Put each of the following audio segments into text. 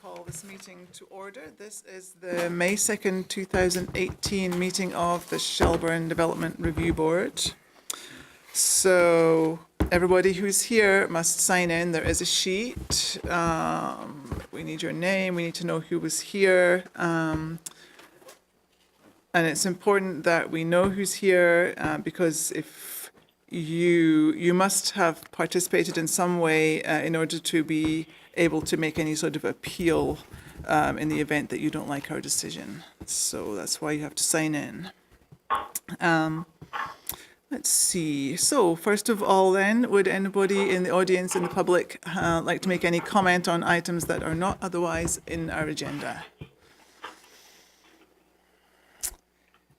call this meeting to order. This is the May 2nd, 2018 meeting of the Shelburne Development Review Board. So everybody who's here must sign in. There is a sheet. We need your name. We need to know who was here. And it's important that we know who's here because if you must have participated in some way in order to be able to make any sort of appeal in the event that you don't like our decision. So that's why you have to sign in. Let's see. So first of all then, would anybody in the audience, in the public, like to make any comment on items that are not otherwise in our agenda?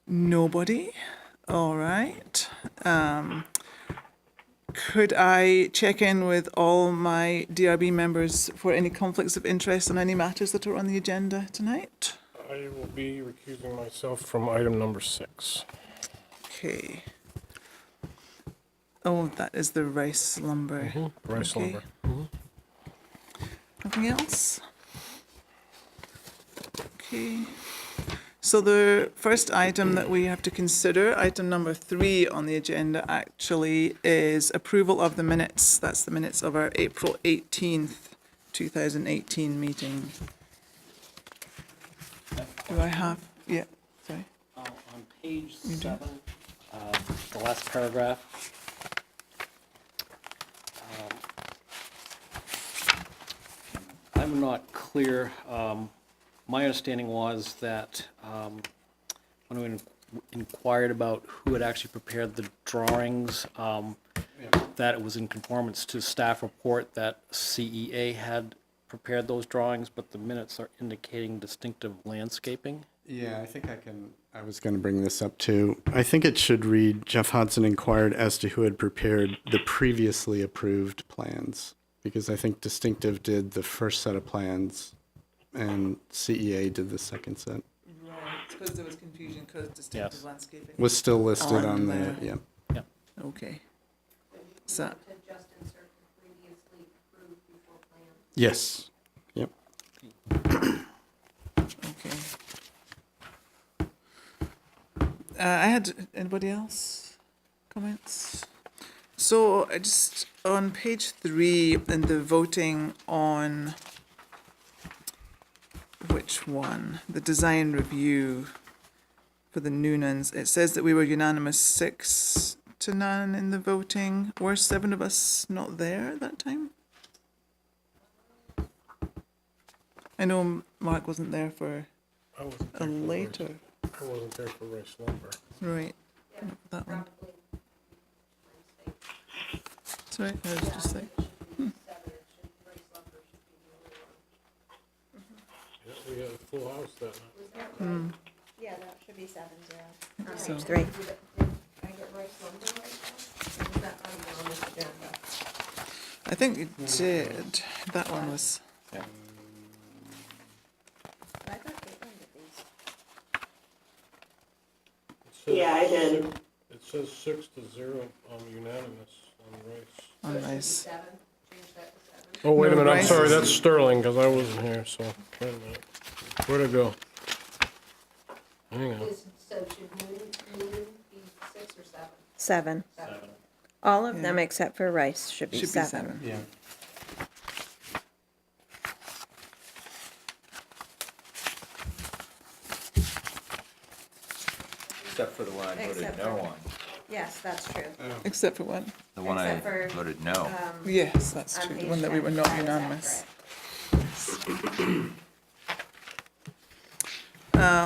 Nobody? All right. Could I check in with all my DRB members for any conflicts of interest on any matters that are on the agenda tonight? I will be recusing myself from item number 6. Okay. Oh, that is the rice lumber. Rice lumber. Nothing else? Okay. So the first item that we have to consider, item number 3 on the agenda actually, is approval of the minutes. That's the minutes of our April 18th, 2018 meeting. Do I have, yeah, sorry. On page 7, the last paragraph, I'm not clear. My understanding was that when we inquired about who had actually prepared the drawings, that it was in conformance to staff report that CEA had prepared those drawings, but the minutes are indicating distinctive landscaping. Yeah, I think I was going to bring this up too. I think it should read, Jeff Hodson inquired as to who had prepared the previously approved plans, because I think distinctive did the first set of plans and CEA did the second set. Right, because there was confusion because distinctive Yes. landscaping. Was still listed on there. the, yeah. Yeah. Okay. So, To just insert the previously approved before plan. Yes. Yep. okay. I had, anybody else comments? So I just, on page 3 in the voting on, which one? The design review for the Noonans. It says that we were unanimous 6-0 in the voting. Were 7 of us not there that time? I know Mark wasn't there for I wasn't a there for later. rice. I wasn't there for rice lumber. Right. Yeah, That one. probably my mistake. Sorry, I was just like, Yeah, we had a full house that night. Yeah, that should be 7-0. On So- page 3. Did I get rice lumber right now? Or was that on this agenda? I think you did. That one was. I thought Caitlin did these. It says- Yeah, I did. It says 6-0 unanimous on rice. Oh, nice. 7, change that to 7. Oh, wait a No, minute, I'm rice sorry, is- that's Sterling, because I wasn't here, so, wait a minute. Where'd it go? Hang on. So should Moon be 6 or 7? 7. 7. All of Yeah. them except for rice should be Should be 7. 7. Yeah. Except for the one I voted Except no for- on. Yes, that's true. Except for one. The one I Except for, voted no. Yes, that's on true. The page one that we 10, were not that is unanimous. accurate.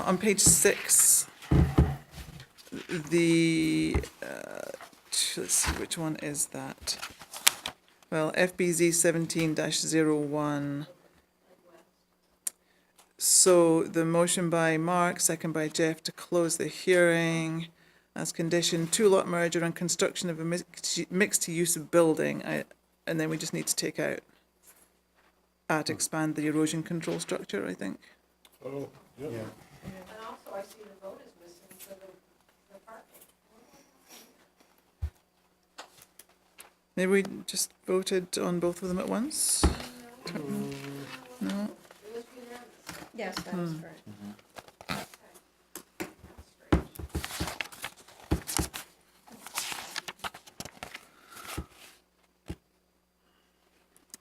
On page 6, the, let's see, which one is that? Well, FBZ 17-01. So the motion by Mark, second by Jeff to close the hearing as condition, 2-lot merger and construction of a mixed-use building. And then we just need to take out, expand the erosion control structure, I think. Oh, yeah. Yeah. And also, I see the vote is missing for the parking. Maybe we just voted on both of them at once? No? It was Yes, that is correct.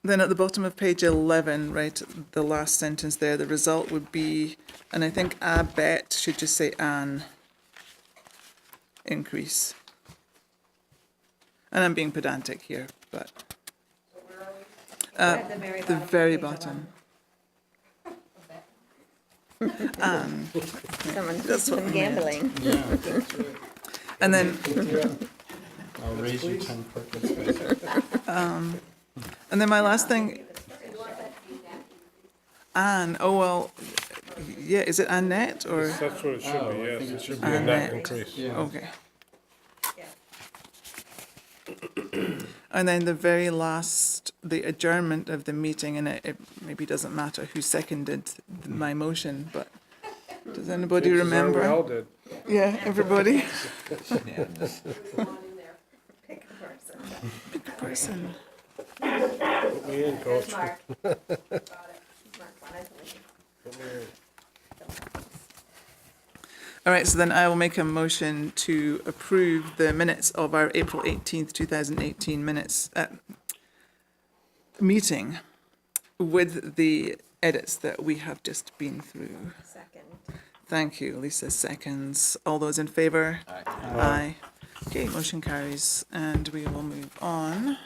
Then at the bottom of page 11, right, the last sentence there, the result would be, and I think a bet should just say an increase. And I'm being pedantic here, but At the very bottom. the very bottom. Someone's what been I gambling. And then, I'll raise you 10 parking spaces. and then my last thing, Anne, oh, well, yeah, is it Annette or, That's what it should be, yes. It should be a And net then- increase. okay. And then the very last, the adjournment of the meeting, and it maybe doesn't matter who seconded my motion, but does anybody Chances are we all remember? did. Yeah, everybody? Pick a person. Pick a person. Put me in, There's coach. Mark. Got it. Mark wanted to leave. Put me in. All right, so then I will make a motion to approve the minutes of our April 18th, 2018 meeting with the edits that we have just been through. Second. Thank you, Lisa seconds. All those in favour? Aye. Aye. Okay, motion carries, and we will move on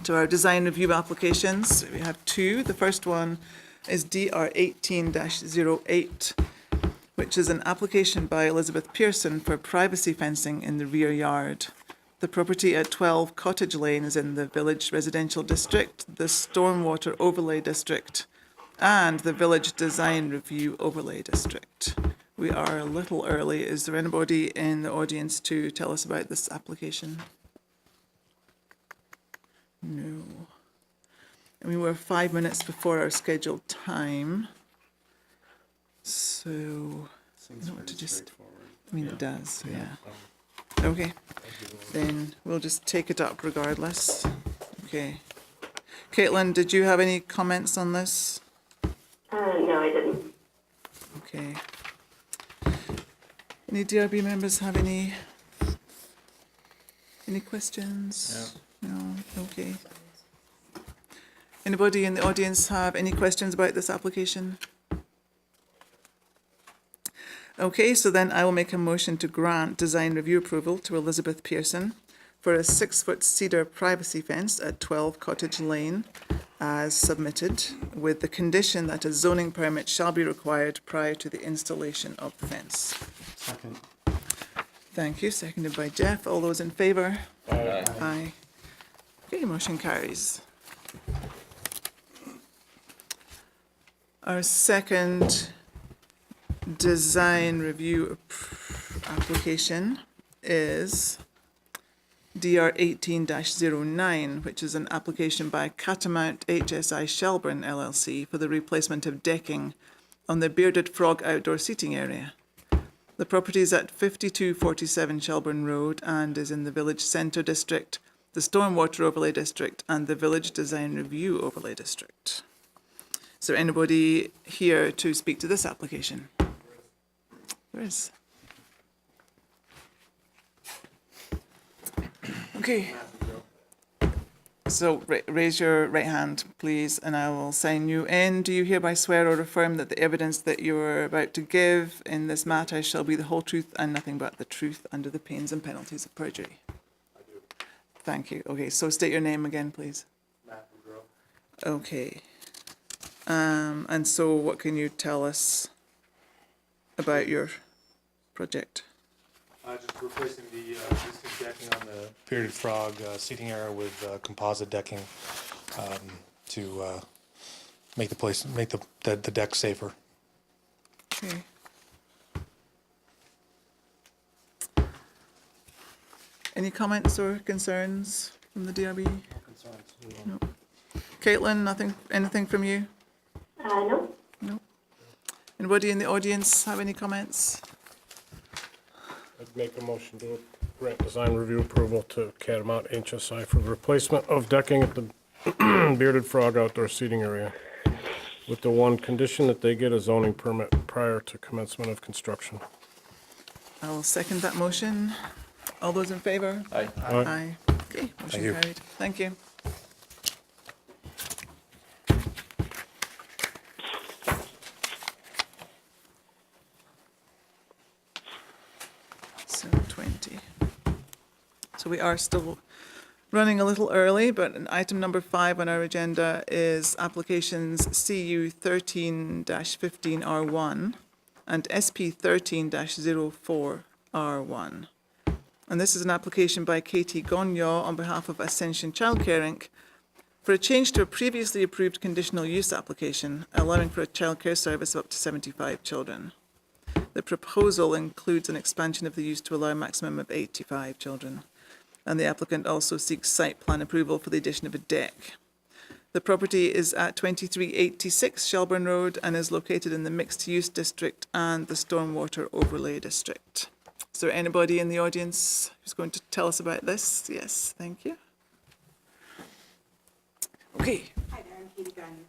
to our design review applications. We have two. The first one is DR 18-08, which is an application by Elizabeth Pierson for privacy fencing in the rear yard. The property at 12 Cottage Lane is in the Village Residential District, the Stormwater Overlay District, and the Village Design Review Overlay District. We are a little early. Is there anybody in the audience to tell us about this application? No. I mean, we're 5 minutes before our scheduled time. So, I don't want to just, I mean, it does, yeah. Okay, then we'll just take it up regardless. Okay. Caitlin, did you have any comments on this? No, I didn't. Okay. Any DRB members have any questions? No. Okay. Anybody in the audience have any questions about this application? Okay, so then I will make a motion to grant design review approval to Elizabeth Pierson for a 6-foot cedar privacy fence at 12 Cottage Lane as submitted, with the condition that a zoning permit shall be required prior to the installation of the fence. Second. Thank you, seconded by Jeff. All those in favour? Aye. Aye. Okay, motion carries. Our second design review application is DR 18-09, which is an application by Catamount HSI Shelburne LLC for the replacement of decking on the Bearded Frog outdoor seating area. The property is at 5247 Shelburne Road and is in the Village Centre District, the Stormwater Overlay District, and the Village Design Review Overlay District. Is there anybody here to speak to this application? There is. Okay. So raise your right hand, please, and I will sign you in. Do you hereby swear or affirm that the evidence that you are about to give in this matter shall be the whole truth and nothing but the truth under the pains and penalties of perjury? I do. Thank you. Okay, so state your name again, please. Okay. And so what can you tell us about your project? Just replacing the existing decking on the Bearded Frog seating area with composite decking to make the deck safer. Okay. Any comments or concerns from the DRB? No. Caitlin, anything from you? No. No. Anybody in the audience have any comments? I'd make a motion to grant design review approval to Catamount HSI for the replacement of decking at the Bearded Frog outdoor seating area. with the one condition that they get a zoning permit prior to commencement of construction. I will second that motion. All those in favor? Aye. Aye. Okay, motion you. carried. Thank you. So 20. So we are still running a little early, but item number 5 on our agenda is applications CU 13-15R1 and SP 13-04R1. And this is an application by Katie Gonyaw on behalf of Ascension Childcare Inc. for a change to a previously approved conditional use application, allowing for a childcare service of up to 75 children. The proposal includes an expansion of the use to allow a maximum of 85 children. And the applicant also seeks site plan approval for the addition of a deck. The property is at 2386 Shelburne Road and is located in the mixed-use district and the Stormwater Overlay District. Is there anybody in the audience who's going to tell us about this? Yes, thank you. Okay. Hi there, I'm Katie Gonyaw.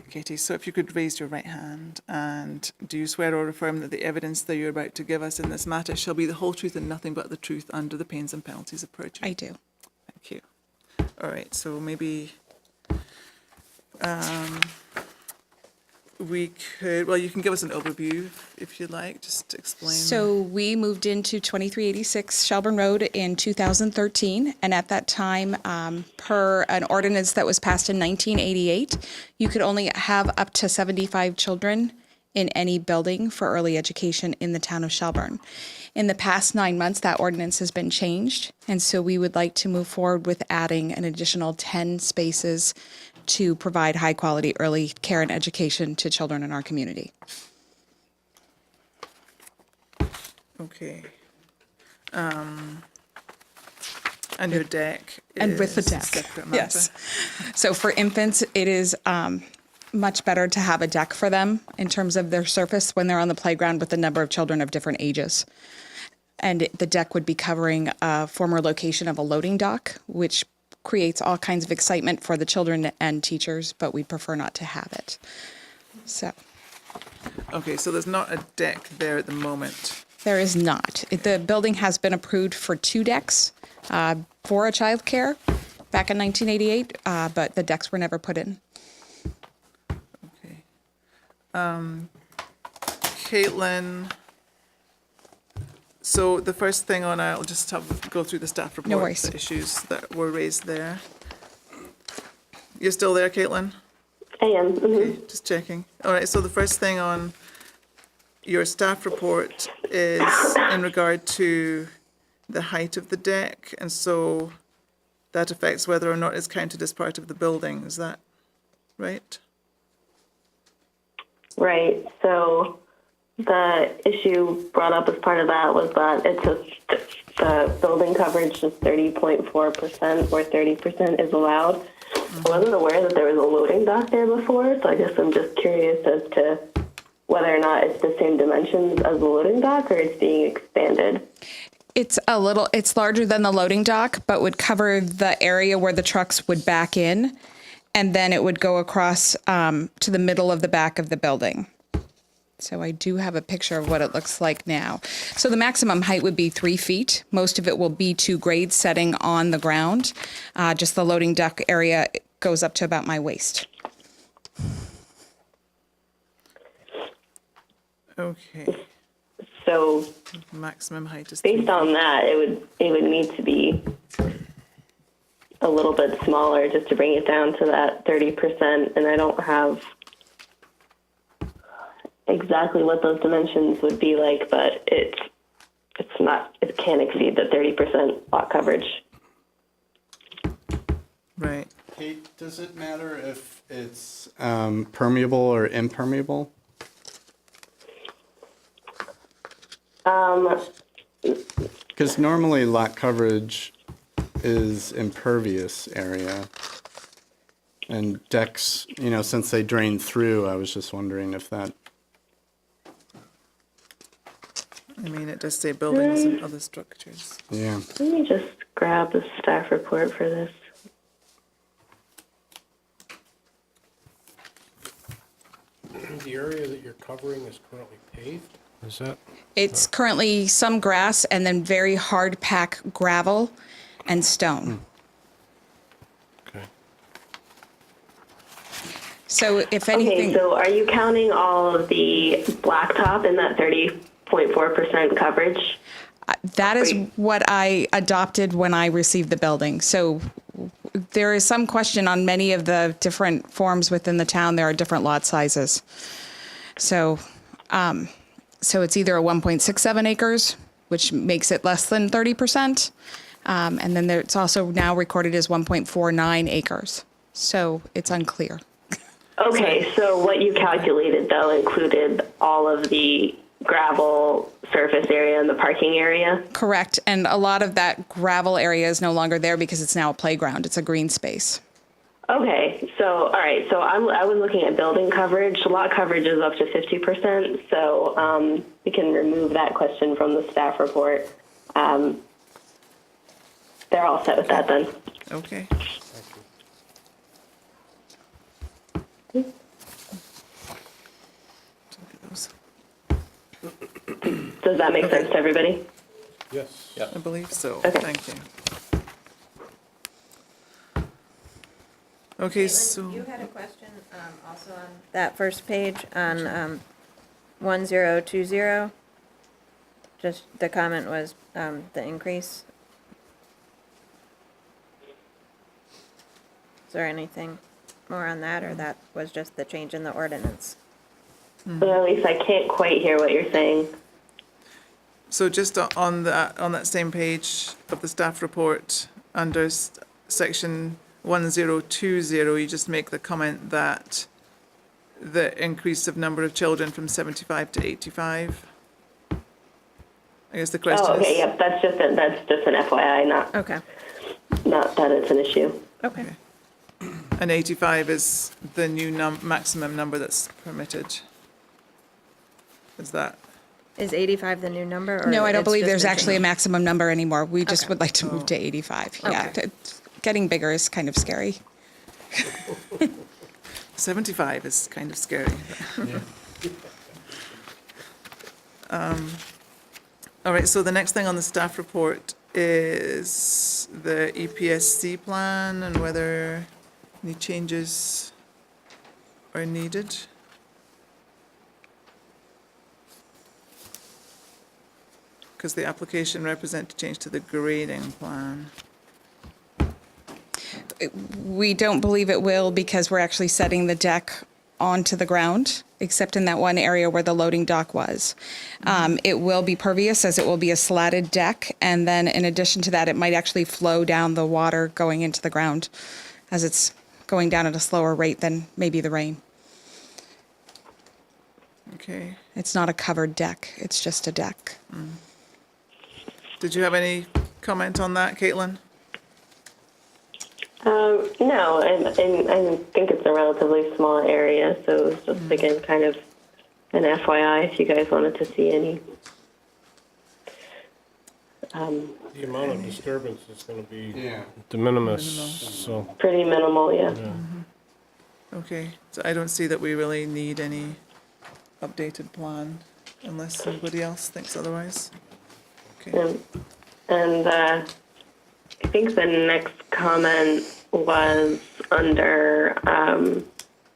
Katie, so if you could raise your right hand, and do you swear or affirm that the evidence that you're about to give us in this matter shall be the whole truth and nothing but the truth under the pains and penalties of perjury? I do. Thank you. All right, so maybe we could, well, you can give us an overview if you'd like, just to explain. So we moved into 2386 Shelburne Road in 2013, and at that time, per an ordinance that was passed in 1988, you could only have up to 75 children in any building for early education in the town of Shelburne. In the past 9 months, that ordinance has been changed, and so we would like to move forward with adding an additional 10 spaces to provide high-quality early care and education to children in our community. Okay. And your deck And with the is a deck, separate matter. yes. So for infants, it is much better to have a deck for them in terms of their surface when they're on the playground with a number of children of different ages. And the deck would be covering a former location of a loading dock, which creates all kinds of excitement for the children and teachers, but we prefer not to have it. So Okay, so there's not a deck there at the moment. there is not. The building has been approved for 2 decks for a childcare back in 1988, but the decks were never put in. Okay. Caitlin, so the first thing on, I'll just go through the staff report. No worries. The issues that were raised there. You're still there, Caitlin? I am. Okay, just checking. All right, so the first thing on your staff report is in regard to the height of the deck, and so that affects whether or not it's counted as part of the building. Is that right? Right. So the issue brought up as part of that was that it's the building coverage is 30.4%, where 30% is allowed. I wasn't aware that there was a loading dock there before, so I guess I'm just curious as to whether or not it's the same dimensions as the loading dock or it's being expanded. It's larger than the loading dock, but would cover the area where the trucks would back in, and then it would go across to the middle of the back of the building. So I do have a picture of what it looks like now. So the maximum height would be 3 feet. Most of it will be to grade setting on the ground. Just the loading dock area goes up to about my waist. Okay, So maximum height is based on that, it would need to be a little bit smaller just to bring it down to that 30%. And I don't have exactly what those dimensions would be like, but it can't exceed the 30% lot coverage. right. Kate, does it matter if it's permeable or impermeable? Because normally lot coverage is impervious area. And decks, since they drain through, I was just wondering if that... I mean, it does say buildings and other structures. Yeah. Let me just grab the staff report for this. the area that you're covering is currently paved? Is that? It's currently some grass and then very hard pack gravel and stone. Okay. So if Okay, anything, so are you counting all of the blacktop in that 30.4% coverage? that is what I adopted when I received the building. So there is some question on many of the different forms within the town. There are different lot sizes. So, so it's either a 1.67 acres, which makes it less than 30%. And then it's also now recorded as 1.49 acres. So it's unclear. Okay, so what you calculated though included all of the gravel surface area and the parking area? Correct. And a lot of that gravel area is no longer there because it's now a playground. It's a green space. Okay, so all right, so I was looking at building coverage. Lot coverage is up to 50%, so we can remove that question from the staff report. They're all set with that then. Okay. Does that make sense to everybody? Yes. I believe so. Okay. Thank you. Okay, Caitlin, so, you had a question also on that first page on 1020. Just the comment was the increase. Is there anything more on that, or that was just the change in the ordinance? But at least I can't quite hear what you're saying. so just on that same page of the staff report, under section 1020, you just make the comment that the increase of number of children from 75 to 85. I guess the question Oh, okay, is. yep, that's just an FYI, Okay. not that it's an issue. Okay. And 85 is the new maximum number that's permitted. Is that? Is 85 the new number? Or No, I don't it's believe just there's a actually a change? maximum number anymore. We just Okay. would like to move to 85. Yeah, Okay. getting bigger is kind of scary. 75 is kind of scary. All right, so the next thing on the staff report is the EPSC plan and whether any changes are needed. Because the application represents a change to the grading plan. We don't believe it will because we're actually setting the deck onto the ground, except in that one area where the loading dock was. It will be pervious as it will be a slatted deck. And then in addition to that, it might actually flow down the water going into the ground as it's going down at a slower rate than maybe the rain. Okay. It's not a covered deck. It's just a deck. Did you have any comment on that, Caitlin? No, and I think it's a relatively small area, so it's just, again, kind of an FYI if you guys wanted to see any. The amount of disturbance is gonna be de minimis, so. Pretty minimal, yeah. Okay, so I don't see that we really need any updated plan unless somebody else thinks otherwise. Okay. And I think the next comment was under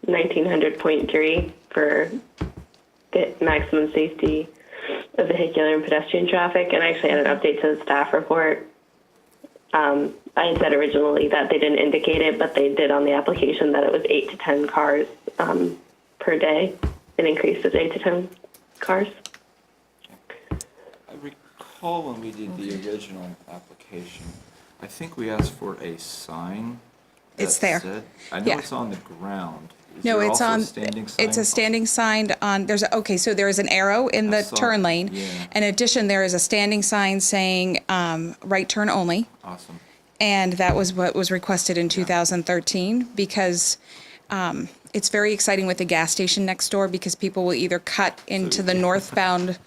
1900.3 for maximum safety of vehicular and pedestrian traffic, and I actually had an update to the staff report. I had said originally that they didn't indicate it, but they did on the application that it was 8 to 10 cars per day, an increase of 8 to 10 cars. I recall when we did the original application, I think we asked for a sign. It's that there. said- I know Yeah. it's on the ground. Is No, there it's also a on, standing sign? it's a standing sign on, okay, so there is an arrow in I the saw turn it, lane. yeah. In addition, there is a standing sign saying, right turn only. Awesome. And that was what was requested in 2013 because it's very exciting with the gas station next door because people will either cut into the northbound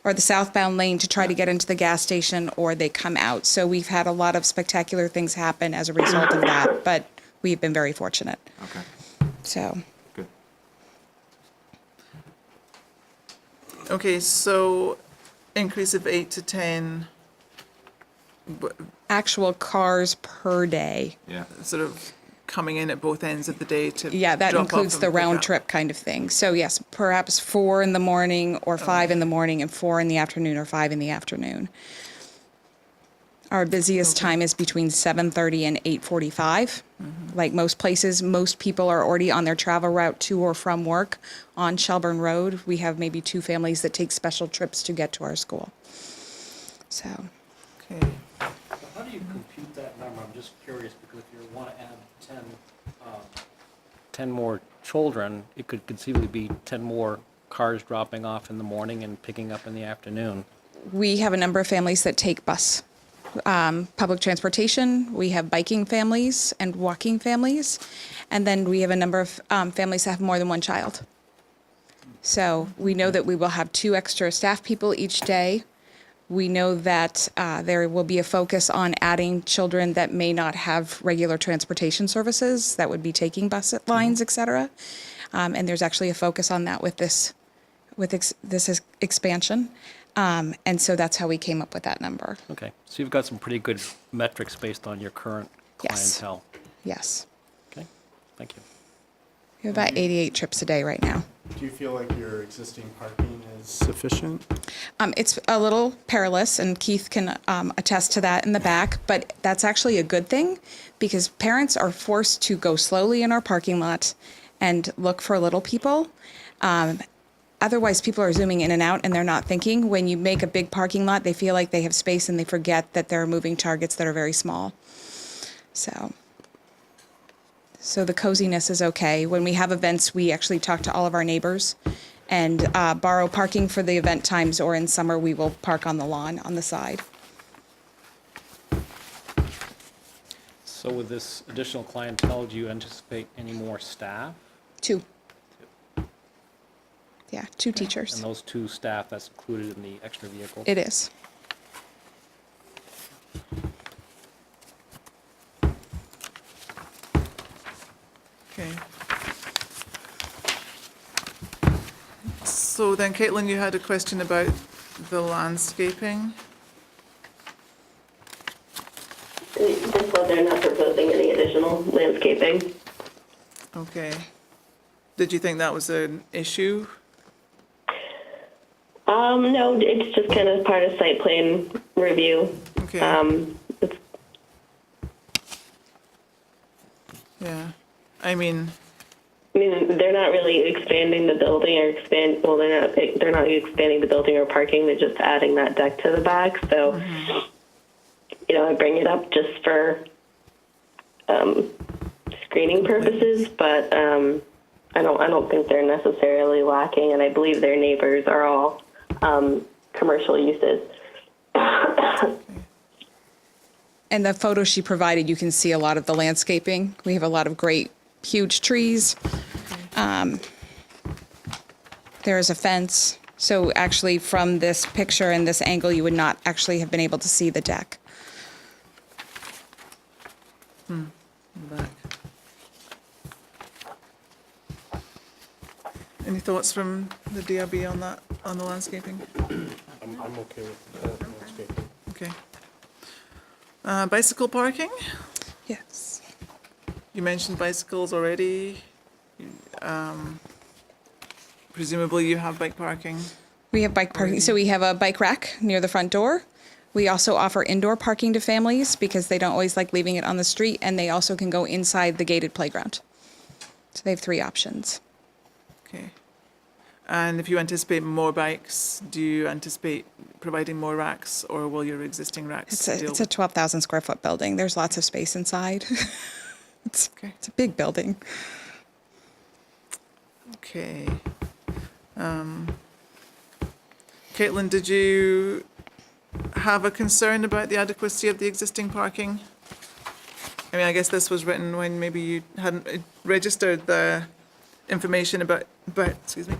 or the southbound lane to try to get into the gas station or they come out. So we've had a lot of spectacular things happen as a result of that, but we've been very fortunate. Okay, So, good. Okay, so increase of 8 to 10, Actual cars per day. Yeah. sort of coming in at both ends of the day to Yeah, that drop off includes and the pick round up. trip kind of thing. So yes, perhaps 4 in the morning or 5 in the morning and 4 in the afternoon or 5 in the afternoon. Our busiest time is between 7:30 and 8:45. Like most places, most people are already on their travel route to or from work on Shelburne Road. We have maybe 2 families that take special trips to get to our school. So, Okay. How do you compute that number? I'm just curious, because if you want to add 10 more children, it could conceivably be 10 more cars dropping off in the morning and picking up in the afternoon. we have a number of families that take bus, public transportation. We have biking families and walking families. And then we have a number of families that have more than one child. So we know that we will have 2 extra staff people each day. We know that there will be a focus on adding children that may not have regular transportation services, that would be taking bus lines, et cetera. And there's actually a focus on that with this expansion. And so that's how we came up with that number. Okay, so you've got some pretty good metrics based on your current Yes. clientele. Yes. Okay, thank you. We have about 88 trips a day right now. Do you feel like your existing parking is sufficient? It's a little perilous, and Keith can attest to that in the back, but that's actually a good thing because parents are forced to go slowly in our parking lot and look for little people. Otherwise, people are zooming in and out and they're not thinking. When you make a big parking lot, they feel like they have space and they forget that there are moving targets that are very small. So the coziness is okay. When we have events, we actually talk to all of our neighbors and borrow parking for the event times, or in summer, we will park on the lawn on the side. So with this additional clientele, do you anticipate any more staff? 2. Yeah, 2 And teachers. those 2 staff, that's included in the extra vehicle? It is. Okay. So then, Caitlin, you had a question about the landscaping. Just that they're not proposing any additional landscaping. Okay. Did you think that was an issue? No, it's just kind of part of site plan review. Okay. It's Yeah. I mean, they're not really expanding the building or they're not expanding the building or parking. They're just adding that deck to the back. So, I bring it up just for screening purposes, but I don't think they're necessarily lacking, and I believe their neighbors are all commercial uses. And the photo she provided, you can see a lot of the landscaping. We have a lot of great, huge trees. There is a fence. So actually, from this picture and this angle, you would not actually have been able to see the deck. back. Any thoughts from the DRB on that, on the landscaping? I'm okay with that landscaping. Okay. Bicycle parking? Yes. You mentioned bicycles already. Presumably you have bike parking. We have bike parking. So we have a bike rack near the front door. We also offer indoor parking to families because they don't always like leaving it on the street, and they also can go inside the gated playground. So they have 3 options. Okay. And if you anticipate more bikes, do you anticipate providing more racks, or will your existing racks deal It's a with- 12,000 square foot building. There's lots of space inside. It's a big building. Okay. Caitlin, did you have a concern about the adequacy of the existing parking? I mean, I guess this was written when maybe you hadn't registered the information about excuse me,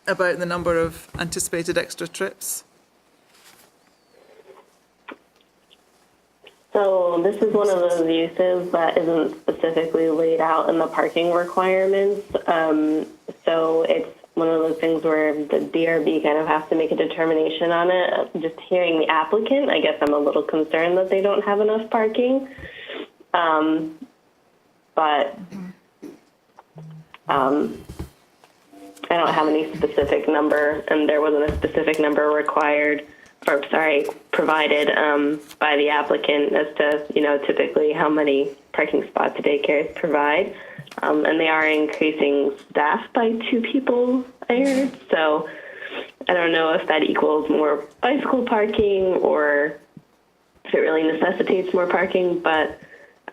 about the number of anticipated extra trips. So this is one of those uses that isn't specifically laid out in the parking requirements. So it's one of those things where the DRB kind of has to make a determination on it. Just hearing the applicant, I guess I'm a little concerned that they don't have enough parking. But I don't have any specific number, and there wasn't a specific number required, or sorry, provided by the applicant as to, you know, typically how many parking spots daycares provide. And they are increasing staff by 2 people, I heard. So I don't know if that equals more bicycle parking or if it really necessitates more parking, but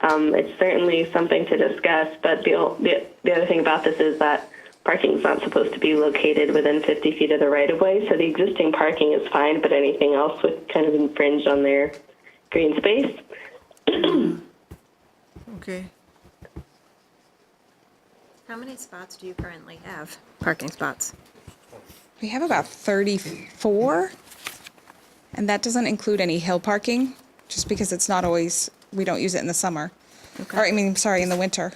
it's certainly something to discuss. But the other thing about this is that parking is not supposed to be located within 50 feet of the right-of-way. So the existing parking is fine, but anything else would kind of infringe on their green space. Okay. How many spots do you currently have? Parking spots? We have about 34, and that doesn't include any hill parking, just because it's not always, we don't use it in the summer. Or, I mean, sorry, in the winter.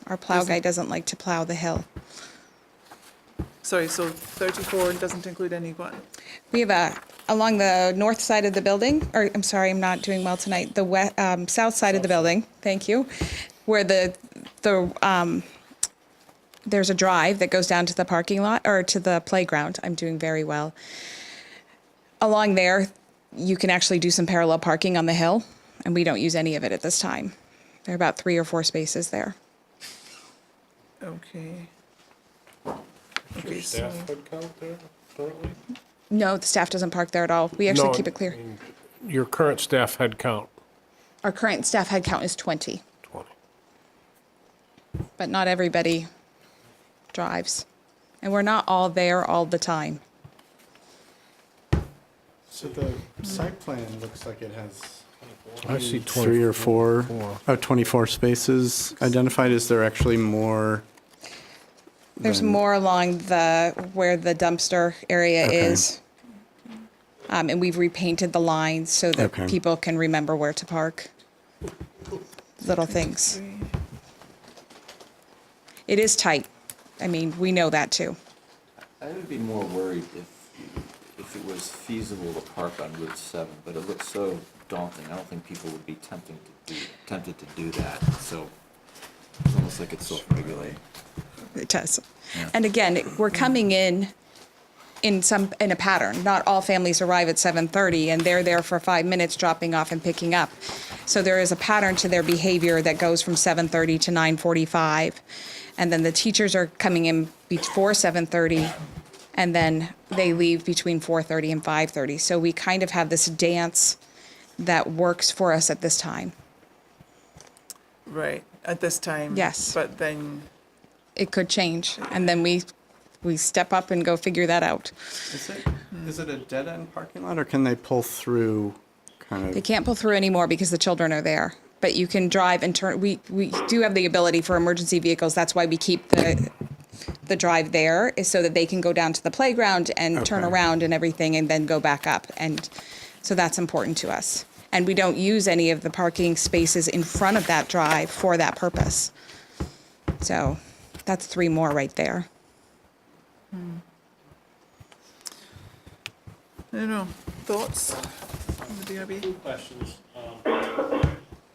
Our plow guy doesn't like to plow the hill. Sorry, so 34 doesn't include any what? We have along the north side of the building, or I'm sorry, I'm not doing well tonight, the south side of the building, thank you, where there's a drive that goes down to the parking lot, or to the playground. I'm doing very well. Along there, you can actually do some parallel parking on the hill, and we don't use any of it at this time. There are about 3 or 4 spaces there. Okay. Is Okay, your so, staff head count there currently? No, the staff doesn't park there at all. We actually No, keep it clear. I mean, your current staff head count, Our current staff head count is 20, 20. but not everybody drives. And we're not all there all the time. So the site plan looks like it has I see 3 or 4, 24 spaces identified. Is there actually more? There's than- more along where the dumpster area Okay. is. And we've repainted the lines so that Okay. people can remember where to park. Little things. It is tight. I mean, we know that too. I would be more worried if it was feasible to park on Route 7, but it looks so daunting. I don't think people would be tempted to do that. So it's almost like it's self-regulating. It does. Yeah. And again, we're coming in a pattern. Not all families arrive at 7:30 and they're there for 5 minutes dropping off and picking up. So there is a pattern to their behavior that goes from 7:30 to 9:45. And then the teachers are coming in before 7:30 and then they leave between 4:30 and 5:30. So we kind of have this dance that works for us at this time. right, at this time. Yes. But then, It could change, and then we step up and go figure that out. Is it a dead-end parking lot, or can they pull through kind of? They can't pull through anymore because the children are there. But you can drive and turn. We do have the ability for emergency vehicles. That's why we keep the drive there, is so that they can go down to the playground and turn Okay. around and everything, and then go back up. And so that's important to us. And we don't use any of the parking spaces in front of that drive for that purpose. So that's 3 more right there. I don't know, thoughts on the DRB? 2 questions.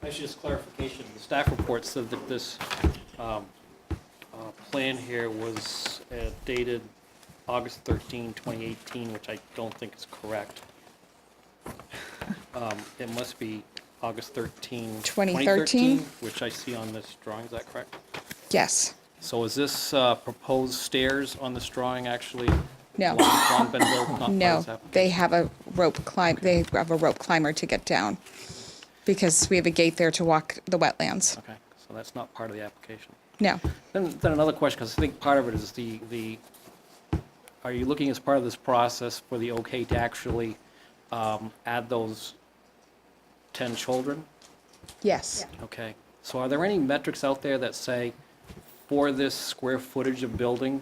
Actually, just clarification. The staff report said that this plan here was dated August 13, 2018, which I don't think is correct. It must be August 13, 2013? which I see on this drawing. Is that correct? Yes. So is this proposed stairs on this drawing actually? No. Long been built, not part of No, this application? they have a rope climber to get down because we have a gate there to walk the wetlands. Okay, so that's not part of the application. No. Then another question, because I think part of it is are you looking as part of this process for the okay to actually add those 10 children? Yes. Okay, so are there any metrics out there that say for this square footage of building,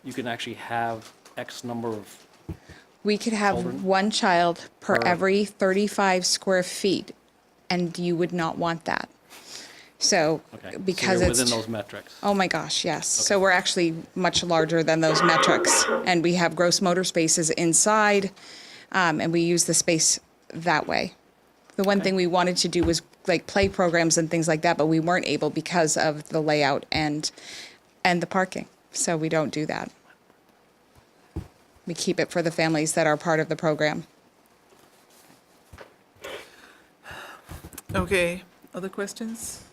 you can actually have X number of, We could have Children? 1 child per Per- every 35 square feet, and you would not want that. So Okay. because so you're it's within those metrics. oh my gosh, yes. So we're actually much larger than those metrics, and we have gross motor spaces inside, and we use the space that way. The one thing we wanted to do was like play programs and things like that, but we weren't able because of the layout and the parking. So we don't do that. We keep it for the families that are part of the program. Okay, other questions?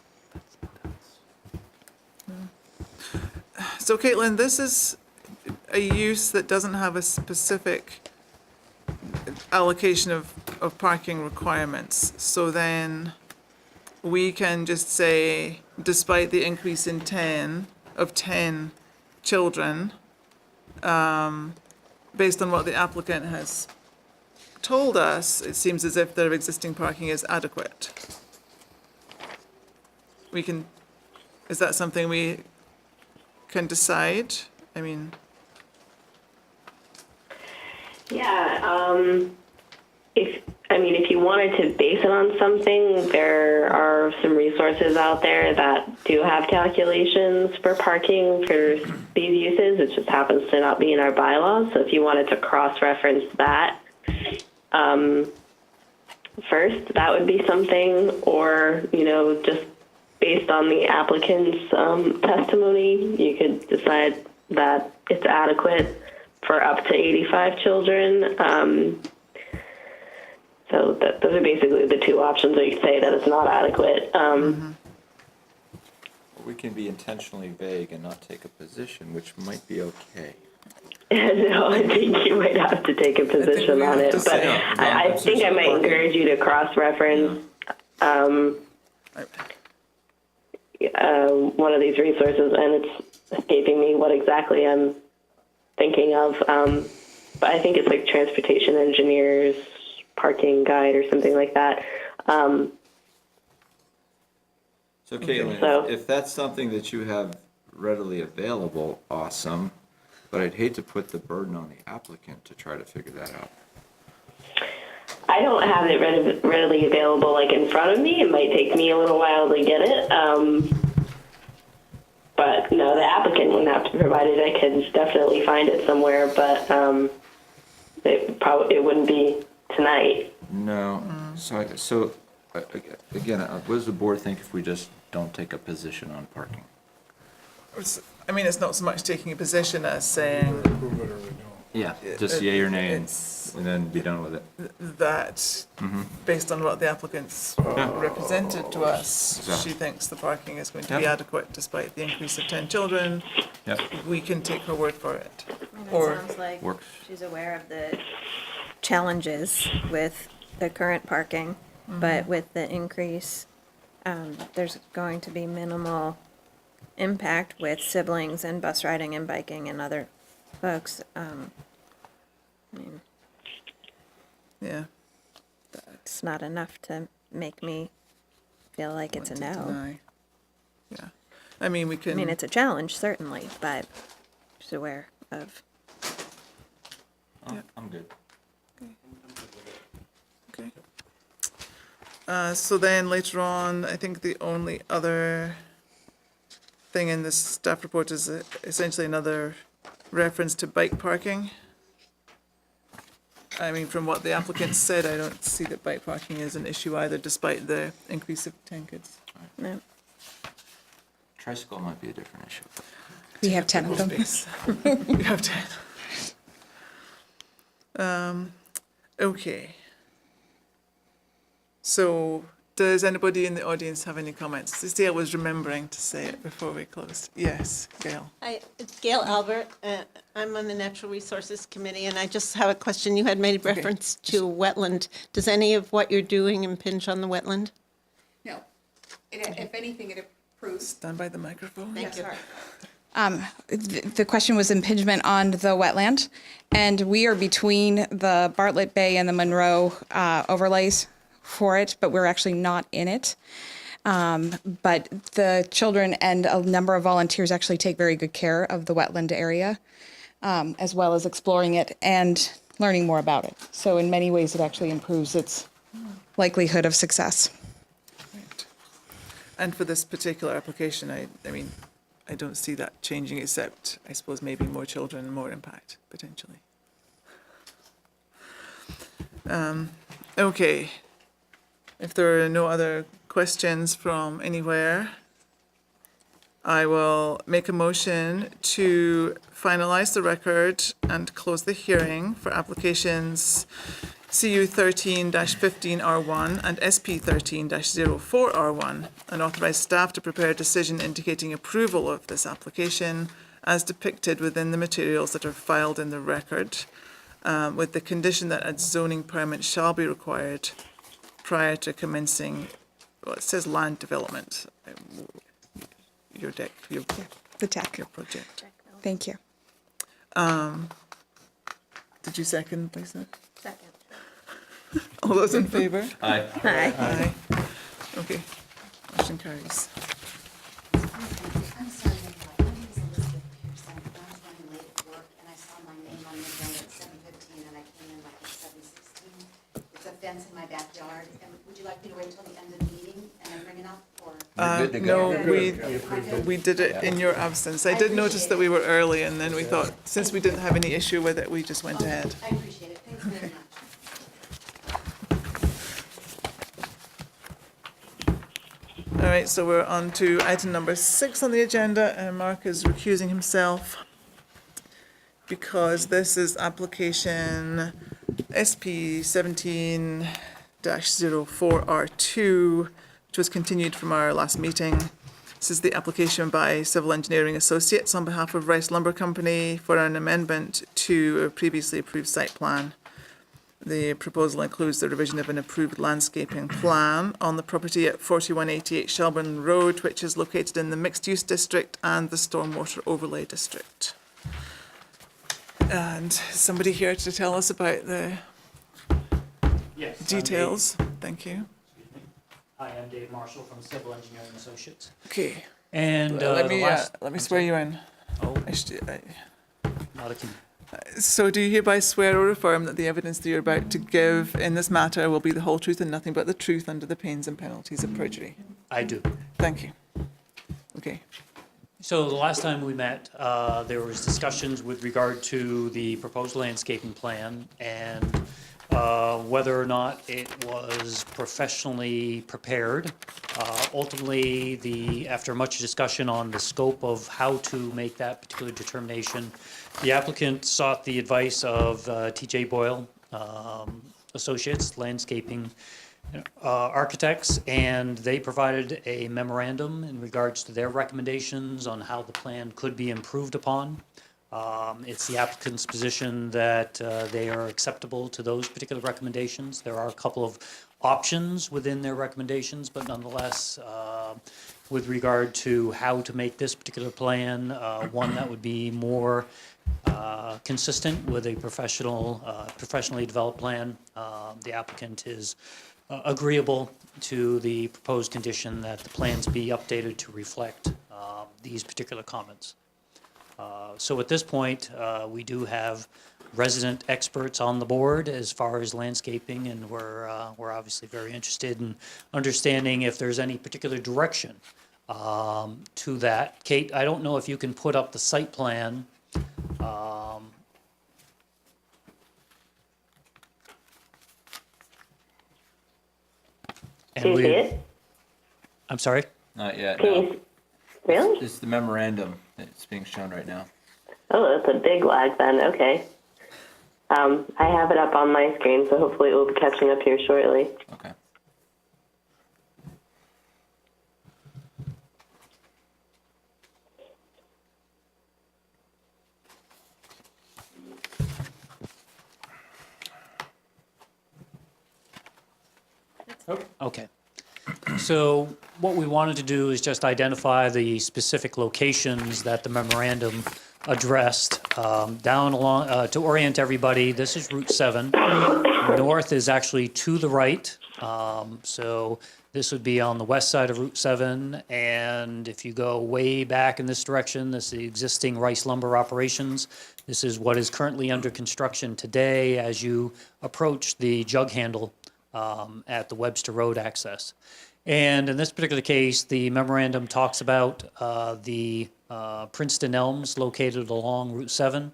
No. So Caitlin, this is a use that doesn't have a specific allocation of parking requirements. So then we can just say, despite the increase in 10 children, based on what the applicant has told us, it seems as if their existing parking is adequate. We can, is that something we can decide? I mean, Yeah, if you wanted to base it on something, there are some resources out there that do have calculations for parking for these uses. It just happens to not be in our bylaws. So if you wanted to cross-reference that first, that would be something, or, just based on the applicant's testimony, you could decide that it's adequate for up to 85 children. So those are basically the two options, or you say that it's not adequate. We can be intentionally vague and not take a position, which might be okay. No, I think you might have to take a position on it, but I think I might encourage you to cross-reference one of these resources, and it's escaping me what exactly I'm thinking of. But I think it's like Transportation Engineers Parking Guide or something like that. So Caitlin, So- if that's something that you have readily available, awesome. But I'd hate to put the burden on the applicant to try to figure that out. I don't have it readily available like in front of me. It might take me a little while to get it. But no, the applicant wouldn't have to provide it. I could definitely find it somewhere, but it wouldn't be tonight. No. So again, what does the board think if we just don't take a position on parking? I mean, it's not so much taking a position as saying Approve it or we don't. Yeah, just yay or nay, and it's then be done with it. that, based on what the applicant's represented to us, Exactly. she thinks the parking is going to be Yeah. adequate despite the increase of 10 children. Yep, We can take her word for it. And Or- it sounds like works. she's aware of the challenges with the current parking, but with the increase, there's going to be minimal impact with siblings and bus riding and biking and other folks. Yeah. It's not enough to make me feel like it's a want to no. deny. Yeah. I mean, we I can. mean, it's a challenge, certainly, but she's aware of. Oh, I'm good. Okay. So then later on, I think the only other thing in this staff report is essentially another reference to bike parking. I mean, from what the applicant said, I don't see that bike parking is an issue either, despite the increase of 10 kids. No. Tricycle might be a different issue. We have 10 of them. Space. We have 10. Okay. So, does anybody in the audience have any comments? Cecile was remembering to say it before we closed. Yes, Gail. Hi, it's Gail Albert. I'm on the Natural Resources Committee, and I just have a question. You had made reference to wetland. Does any of what you're doing impinge on the wetland? No. If anything, it approves. Stand by the microphone. Thank you. The question was impingement on the wetland, and we are between the Bartlett Bay and the Monroe overlays for it, but we're actually not in it. But the children and a number of volunteers actually take very good care of the wetland area, as well as exploring it and learning more about it. So in many ways, it actually improves its likelihood of success. And for this particular application, I mean, I don't see that changing, except, I suppose, maybe more children, more impact, potentially. Okay. If there are no other questions from anywhere, I will make a motion to finalize the record and close the hearing for applications CU 13-15R1 and SP 13-04R1, and authorize staff to prepare a decision indicating approval of this application as depicted within the materials that are filed in the record, with the condition that a zoning permit shall be required prior to commencing, well, it says land development, your deck, your The deck. project. Thank you. Did you second, Lisa? Second. All those in favor? Aye. Hi. Aye. Okay, motion carries. I'm sorry, my name is Elizabeth Pierson. I was running late at work and I saw my name on the agenda at 7:15 and I came in like at 7:16. It's a fence in my backyard. And would you like me to wait till the end of the meeting and then bring it up, or? You're good to go. No, we did it in your absence. I did notice that we were early, and then we thought, since we didn't have any issue with it, we just went ahead. I appreciate it. Thanks very much. All right, so we're on to item number 6 on the agenda, and Mark is recusing himself because this is application SP 17-04R2, which was continued from our last meeting. This is the application by Civil Engineering Associates on behalf of Rice Lumber Company for an amendment to a previously approved site plan. The proposal includes the revision of an approved landscaping plan on the property at 4188 Shelburne Road, which is located in the mixed-use district and the Stormwater Overlay District. And somebody here to tell us about the Yes. details. Thank you. Hi, I'm Dave Marshall from Civil Engineering Associates. Okay, And let the last, me swear you in. oh, I- not a, So do you hereby swear or affirm that the evidence that you're about to give in this matter will be the whole truth and nothing but the truth under the pains and penalties of perjury? I do. Thank you. Okay. So the last time we met, there was discussions with regard to the proposed landscaping plan and whether or not it was professionally prepared. Ultimately, after much discussion on the scope of how to make that particular determination, the applicant sought the advice of T.J. Boyle Associates, landscaping architects, and they provided a memorandum in regards to their recommendations on how the plan could be improved upon. It's the applicant's position that they are acceptable to those particular recommendations. There are a couple of options within their recommendations, but nonetheless, with regard to how to make this particular plan, one that would be more consistent with a professionally developed plan, the applicant is agreeable to the proposed condition that the plans be updated to reflect these particular comments. So at this point, we do have resident experts on the board as far as landscaping, and we're obviously very interested in understanding if there's any particular direction to that. Kate, I don't know if you can put up the site plan. Can you see it? I'm sorry? Not yet, Can no. you, really? This is the memorandum that's being shown right now. Oh, that's a big lag then, okay. I have it up on my screen, so hopefully it will be catching up here shortly. Okay. Okay. So what we wanted to do is just identify the specific locations that the memorandum addressed down along, to orient everybody. This is Route 7. North is actually to the right. So this would be on the west side of Route 7. And if you go way back in this direction, this is the existing Rice Lumber operations. This is what is currently under construction today as you approach the jug handle at the Webster Road access. And in this particular case, the memorandum talks about the Princeton elms located along Route 7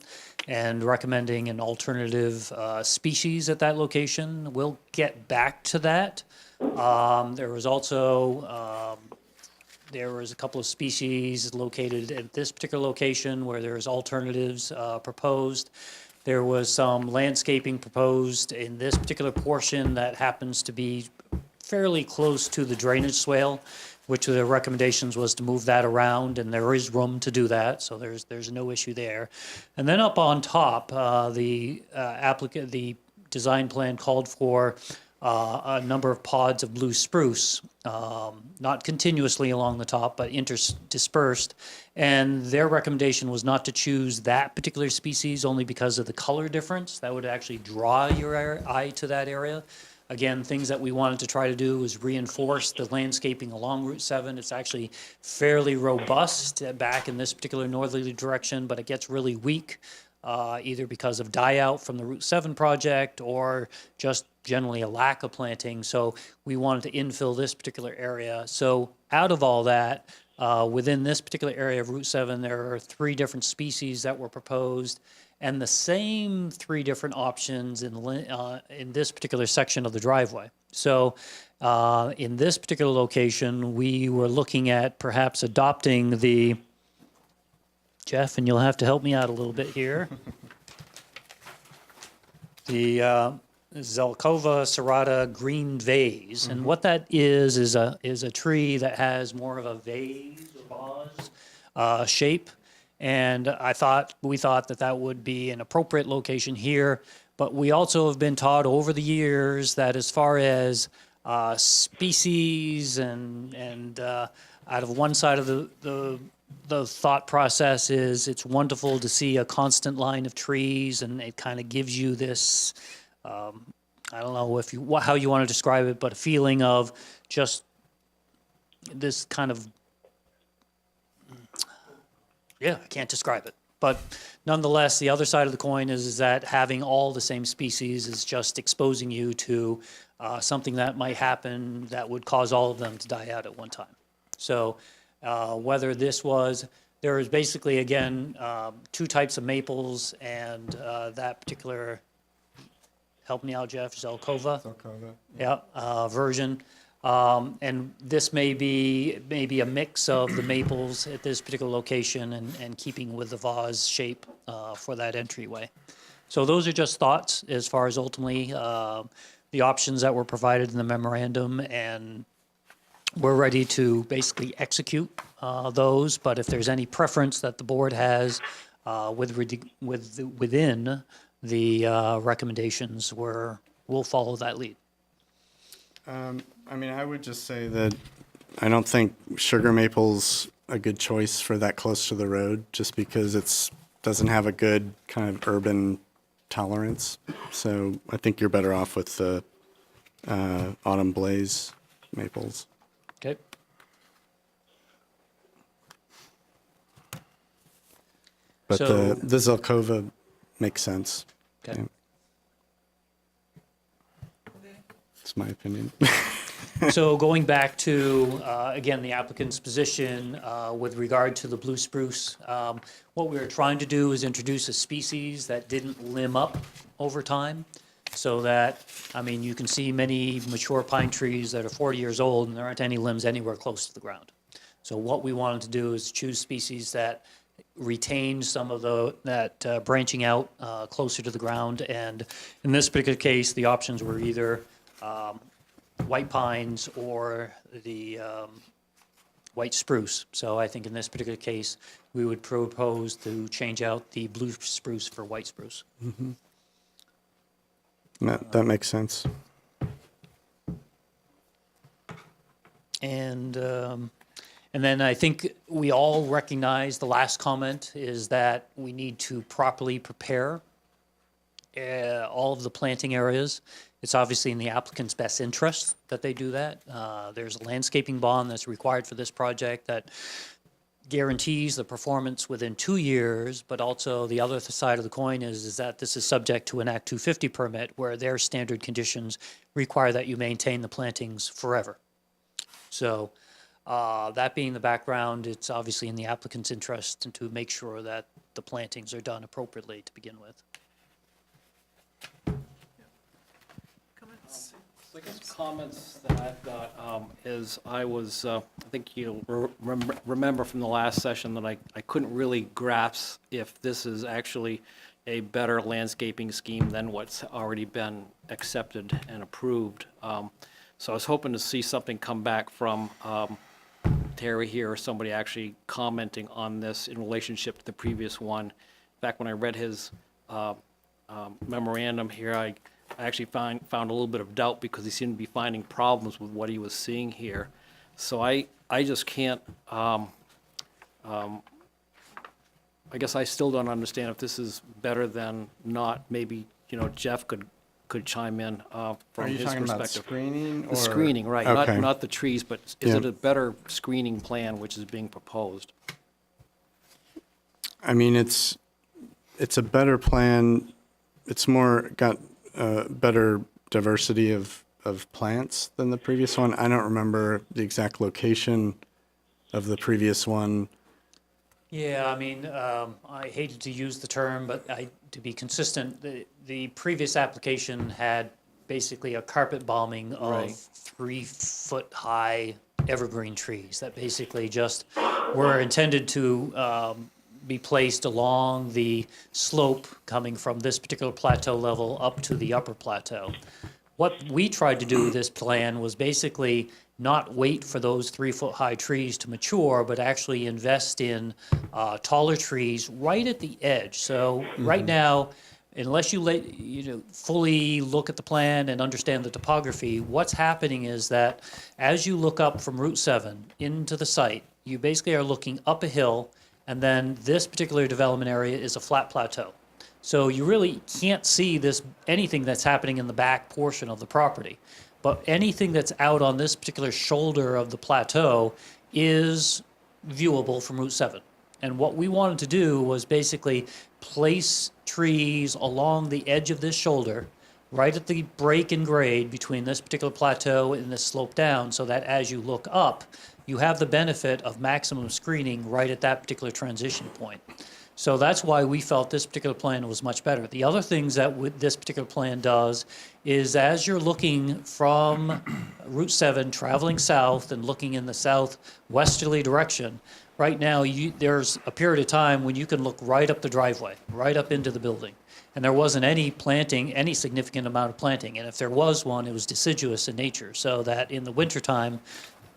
and recommending an alternative species at that location. We'll get back to that. There was also there was a couple of species located at this particular location where there's alternatives proposed. There was some landscaping proposed in this particular portion that happens to be fairly close to the drainage swale, which the recommendations was to move that around, and there is room to do that, so there's no issue there. And then up on top, the design plan called for a number of pods of blue spruce, not continuously along the top, but dispersed. And their recommendation was not to choose that particular species only because of the color difference. That would actually draw your eye to that area. Again, things that we wanted to try to do was reinforce the landscaping along Route 7. It's actually fairly robust back in this particular northerly direction, but it gets really weak, either because of die out from the Route 7 project or just generally a lack of planting. So we wanted to infill this particular area. So out of all that, within this particular area of Route 7, there are 3 different species that were proposed, and the same 3 different options in this particular section of the driveway. So in this particular location, we were looking at perhaps adopting the, Jeff, and you'll have to help me out a little bit here, the Zelkova serrata green vase. And what that is a tree that has more of a vase or vase shape. And we thought that would be an appropriate location here. But we also have been taught over the years that as far as species and out of one side of the thought process is it's wonderful to see a constant line of trees, and it kind of gives you this, I don't know how you want to describe it, but a feeling of just this kind of, I can't describe it. But nonetheless, the other side of the coin is that having all the same species is just exposing you to something that might happen that would cause all of them to die out at one time. So whether there is basically, again, 2 types of maples, and that particular, help me out, Jeff, Zelkova? Version. And this may be a mix of the maples at this particular location and keeping with the vase shape for that entryway. So those are just thoughts as far as ultimately the options that were provided in the memorandum, and we're ready to basically execute those. But if there's any preference that the board has within the recommendations, we'll follow that lead. I mean, I would just say that I don't think sugar maple's a good choice for that close to the road, just because it doesn't have a good kind of urban tolerance. So I think you're better off with the autumn blaze maples. Okay. But So- the Zelkova makes sense. Okay. Yeah. That's my opinion. So going back to, again, the applicant's position with regard to the blue spruce, what we were trying to do is introduce a species that didn't limb up over time, so that, I mean, you can see many mature pine trees that are 40 years old and there aren't any limbs anywhere close to the ground. So what we wanted to do is choose species that retain some of that branching out closer to the ground. And in this particular case, the options were either white pines or the white spruce. So I think in this particular case, we would propose to change out the blue spruce for white spruce. Mm-hmm. That makes sense. And then I think we all recognize the last comment is that we need to properly prepare all of the planting areas. It's obviously in the applicant's best interest that they do that. There's a landscaping bond that's required for this project that guarantees the performance within 2 years, but also the other side of the coin is that this is subject to an Act 250 permit where their standard conditions require that you maintain the plantings forever. So that being the background, it's obviously in the applicant's interest to make sure that the plantings are done appropriately to begin with. Comments? So I guess comments that I've got is I was, I think you'll remember from the last session that I couldn't really grasp if this is actually a better landscaping scheme than what's already been accepted and approved. So I was hoping to see something come back from Terry here or somebody actually commenting on this in relationship to the previous one. In fact, when I read his memorandum here, I actually found a little bit of doubt because he seemed to be finding problems with what he was seeing here. So I just can't, I guess I still don't understand if this is better than not. Maybe, Jeff could chime in Are from you his talking about perspective. screening? The screening, right, Okay. not the trees, but is Yeah. it a better screening plan which is being proposed? I mean, it's a better plan. It's more got better diversity of plants than the previous one. I don't remember the exact location of the previous one. Yeah, I mean, I hated to use the term, but to be consistent, the previous application had basically a carpet bombing of Right. 3-foot-high evergreen trees that basically just were intended to be placed along the slope coming from this particular plateau level up to the upper plateau. What we tried to do with this plan was basically not wait for those 3-foot-high trees to mature, but actually invest in taller trees right at the edge. So right now, unless you fully look at the plan and understand the topography, what's happening is that as you look up from Route 7 into the site, you basically are looking up a hill, and then this particular development area is a flat plateau. So you really can't see anything that's happening in the back portion of the property. But anything that's out on this particular shoulder of the plateau is viewable from Route 7. And what we wanted to do was basically place trees along the edge of this shoulder, right at the break in grade between this particular plateau and this slope down, so that as you look up, you have the benefit of maximum screening right at that particular transition point. So that's why we felt this particular plan was much better. The other things that this particular plan does is as you're looking from Route 7, traveling south and looking in the southwesterly direction, right now there's a period of time when you can look right up the driveway, right up into the building. And there wasn't any planting, any significant amount of planting. And if there was one, it was deciduous in nature, so that in the wintertime,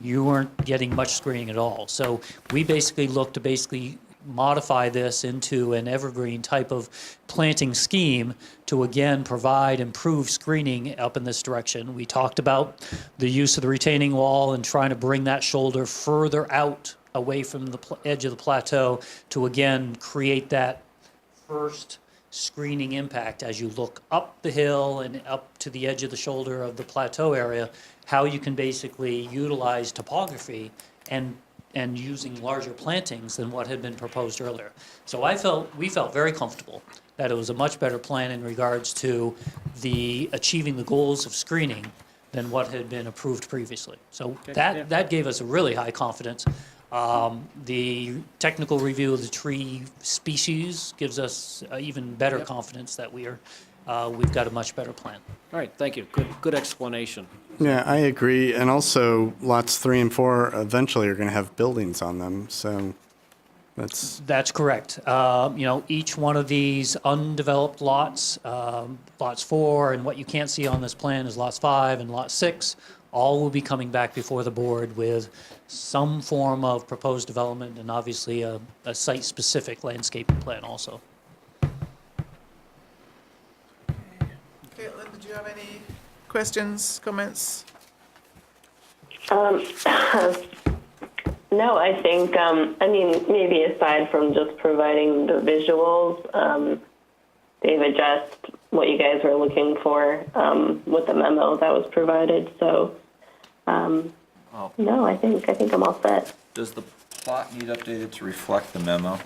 you weren't getting much screening at all. So we basically looked to modify this into an evergreen type of planting scheme to again provide improved screening up in this direction. We talked about the use of the retaining wall and trying to bring that shoulder further out away from the edge of the plateau to again create that first screening impact as you look up the hill and up to the edge of the shoulder of the plateau area, how you can basically utilize topography and using larger plantings than what had been proposed earlier. So we felt very comfortable that it was a much better plan in regards to achieving the goals of screening than what had been approved previously. So that gave us a really high confidence. The technical review of the tree species gives us even better confidence that we've got a much better plan. All right, thank you. Good explanation. Yeah, I agree. And also, lots 3 and 4 eventually are going to have buildings on them. So that's correct. Each one of these undeveloped lots, lots 4, and what you can't see on this plan is lots 5 and lot 6, all will be coming back before the board with some form of proposed development and obviously a site-specific landscaping plan also. Caitlin, did you have any questions, comments? No, I think, maybe aside from just providing the visuals, they've addressed what you guys were looking for with the memo that was provided. So, no, I think I'm all set. Does the plot need updated to reflect the memo?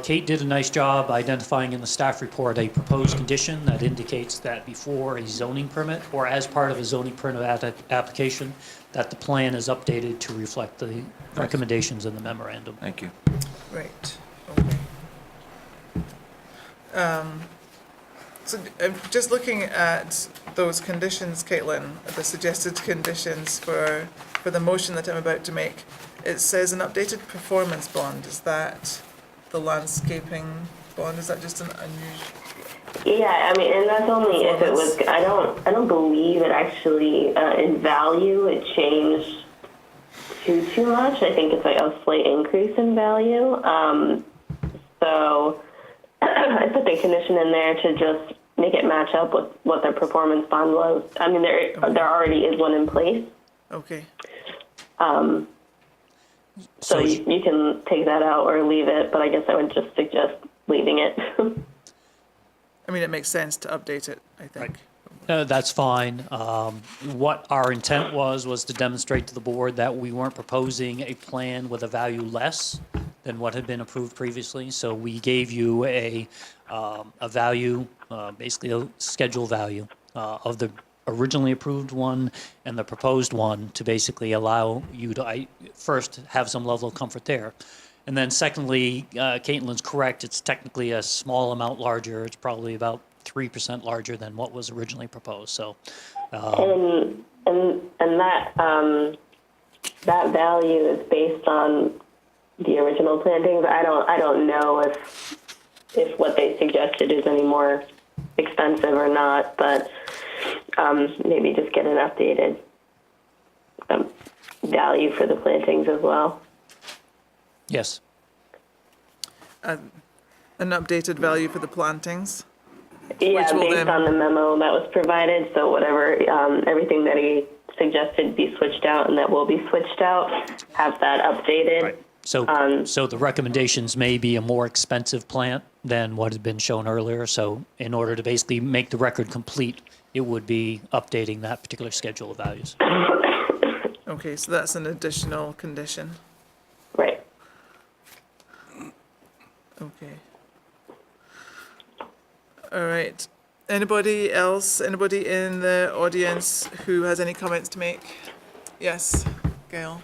Kate did a nice job identifying in the staff report a proposed condition that indicates that before a zoning permit or as part of a zoning permit application, that the plan is updated to reflect the recommendations in the memorandum. Thank you. Right, okay. So just looking at those conditions, Caitlin, the suggested conditions for the motion that I'm about to make, it says an updated performance bond. Is that the landscaping bond? Is that just an unusual? Yeah, I mean, and that's only if it was, I don't believe it actually, in value, it changed too much. I think it's like a slight increase in value. So I put the condition in there to just make it match up with what their performance bond was. I mean, there already is one in place. Okay. So you can take that out or leave it, but I guess I would just suggest leaving it. I mean, it makes sense to update it, I think. That's fine. What our intent was to demonstrate to the board that we weren't proposing a plan with a value less than what had been approved previously. So we gave you a value, basically a schedule value of the originally approved one and the proposed one to basically allow you to first have some level of comfort there. And then secondly, Caitlin's correct, it's technically a small amount larger. It's probably about 3% larger than what was originally proposed. So, and that that value is based on the original plantings. I don't know if what they suggested is any more expensive or not, but maybe just get an updated value for the plantings as well. yes. An updated value for the plantings? Yeah, Which will based then- on the memo that was provided. So whatever, everything that he suggested be switched out and that will be switched out, have that updated. Right. So, so the recommendations may be a more expensive plant than what had been shown earlier. So in order to basically make the record complete, it would be updating that particular schedule of values. Okay, so that's an additional condition. Right. Okay. All right. Anybody else, anybody in the audience who has any comments to make? Yes, Gail?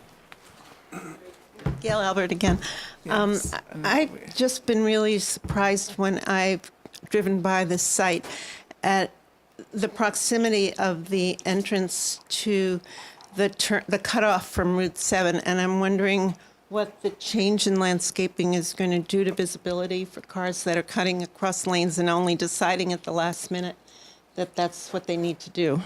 Gail Albert again. Yes, and I've just been really surprised when I've driven by this site at the proximity of the entrance to the cutoff from Route 7, and I'm wondering what the change in landscaping is going to do to visibility for cars that are cutting across lanes and only deciding at the last minute that that's what they need to do.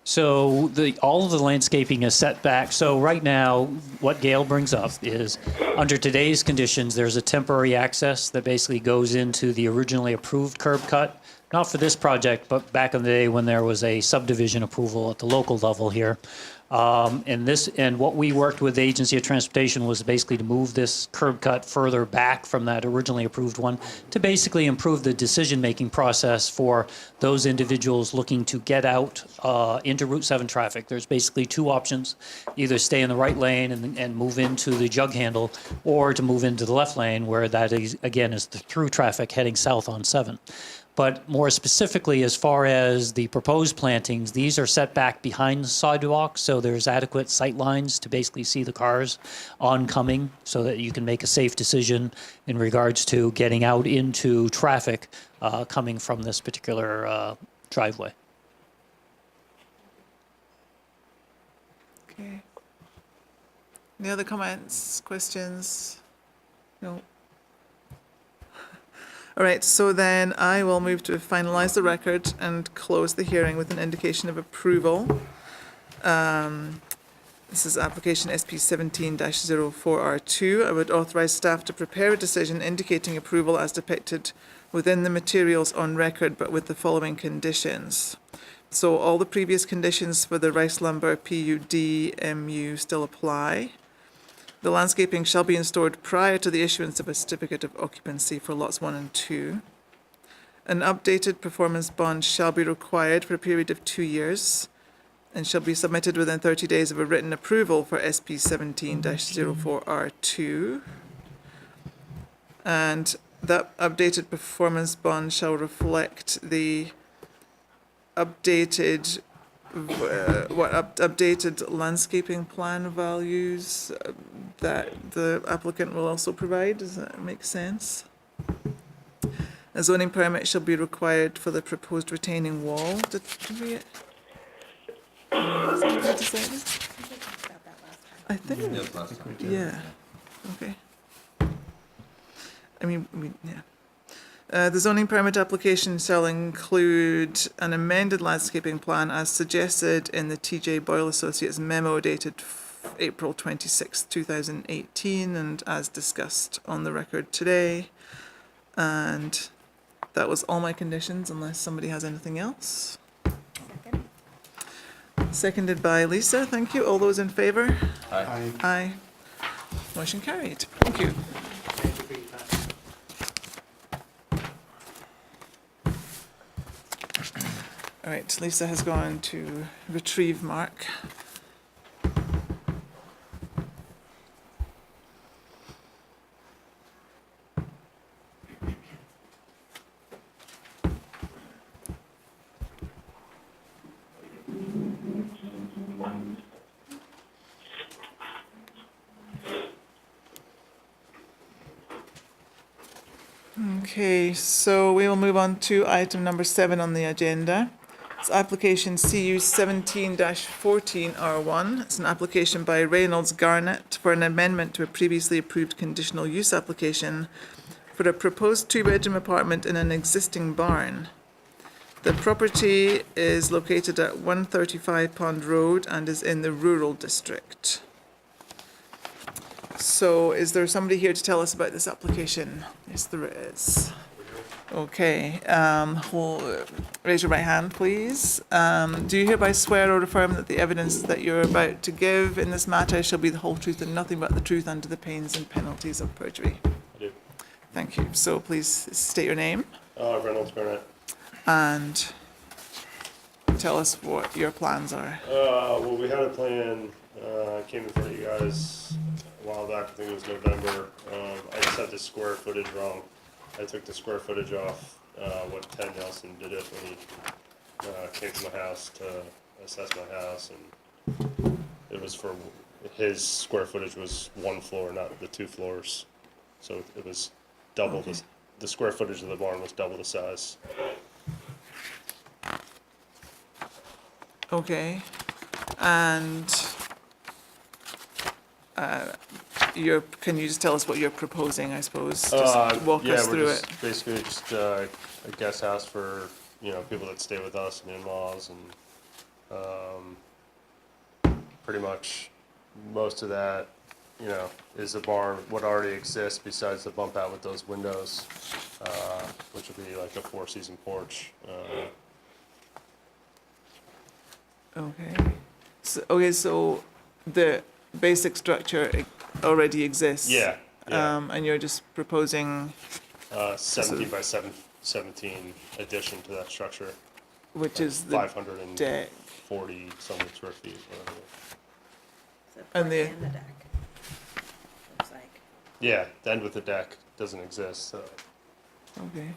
So all of the landscaping is set back. So right now, what Gail brings up is, under today's conditions, there's a temporary access that basically goes into the originally approved curb cut. Not for this project, but back in the day when there was a subdivision approval at the local level here. And what we worked with the Agency of Transportation was basically to move this curb cut further back from that originally approved one to basically improve the decision-making process for those individuals looking to get out into Route 7 traffic. There's basically two options: either stay in the right lane and move into the jug handle, or to move into the left lane, where that is, again, is the through traffic heading south on 7. But more specifically, as far as the proposed plantings, these are set back behind the sidewalk, so there's adequate sight lines to basically see the cars oncoming, so that you can make a safe decision in regards to getting out into traffic coming from this particular driveway. Okay. Any other comments, questions? No. All right, so then I will move to finalize the record and close the hearing with an indication of approval. This is application SP 17-04R2. I would authorize staff to prepare a decision indicating approval as depicted within the materials on record, but with the following conditions. So all the previous conditions for the Rice Lumber PUD MU still apply. The landscaping shall be installed prior to the issuance of a certificate of occupancy for lots 1 and 2. An updated performance bond shall be required for a period of 2 years and shall be submitted within 30 days of a written approval for SP 17-04R2. And that updated performance bond shall reflect the updated, updated landscaping plan values that the applicant will also provide. Does that make sense? A zoning permit shall be required for the proposed retaining wall. Did we? Is that what we decided? I think. Yes, last time. Yeah. Okay. I mean, yeah. The zoning permit application shall include an amended landscaping plan as suggested in the TJ Boyle Associates memo dated April 26, 2018, and as discussed on the record today. And that was all my conditions, unless somebody has anything else. Seconded by Lisa. Thank you. All those in favour? Aye. Aye. Motion carried. Thank you. All right, Lisa has gone to retrieve Mark. Okay, so we will move on to item number 7 on the agenda. It's application CU 17-14R1. It's an application by Reynolds Garnett for an amendment to a previously approved conditional use application for a proposed 2-bedroom apartment in an existing barn. The property is located at 135 Pond Road and is in the rural district. So is there somebody here to tell us about this application? Yes, there is. Okay, raise your right hand, please. Do you hereby swear or affirm that the evidence that you're about to give in this matter shall be the whole truth and nothing but the truth under the pains and penalties of perjury? I do. Thank you. So please state your name Reynolds Garnett. and tell us what your plans are. Well, we had a plan, I came in front of you guys a while back, I think it was November. I just had the square footage wrong. I took the square footage off, what Ted Nelson did it when he, came to my house to assess my house, and it was for, his square footage was 1 floor, not the 2 floors. So it was double, the square footage of the barn was double the size. Okay, and can you just tell us what you're proposing, I suppose? Just walk us through it. Basically just a guest house for, people that stay with us and in-laws, and pretty much most of that, is the barn, what already exists besides the bump out with those windows, which would be like a 4-season porch. Okay. So the basic structure already exists? Yeah. And you're just proposing, 17 by 17 addition to that structure. which is the 540 deck? something square feet, whatever. The And porch the- and the deck. Looks like. Yeah, the end with the deck doesn't exist, so. Okay.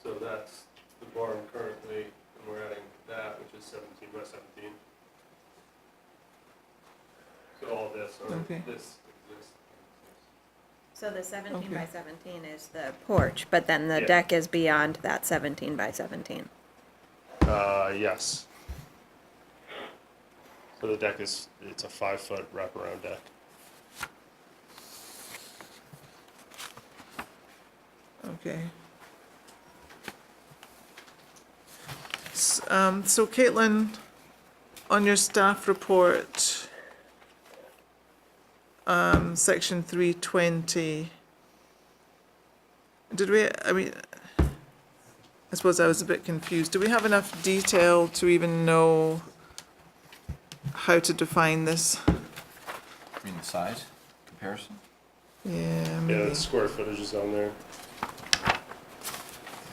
So that's the barn currently, and we're adding that, which is 17 by 17. So all this, Okay. this exists. So the 17 by Okay. 17 is the porch, but then the Yeah. deck is beyond that 17 by 17. Yes. So the deck it's a 5-foot wraparound deck. Okay. So Caitlin, on your staff report, section 320, I suppose I was a bit confused. Do we have enough detail to even know how to define this? I mean, the size comparison? Yeah, Yeah, maybe, the square footage is on there.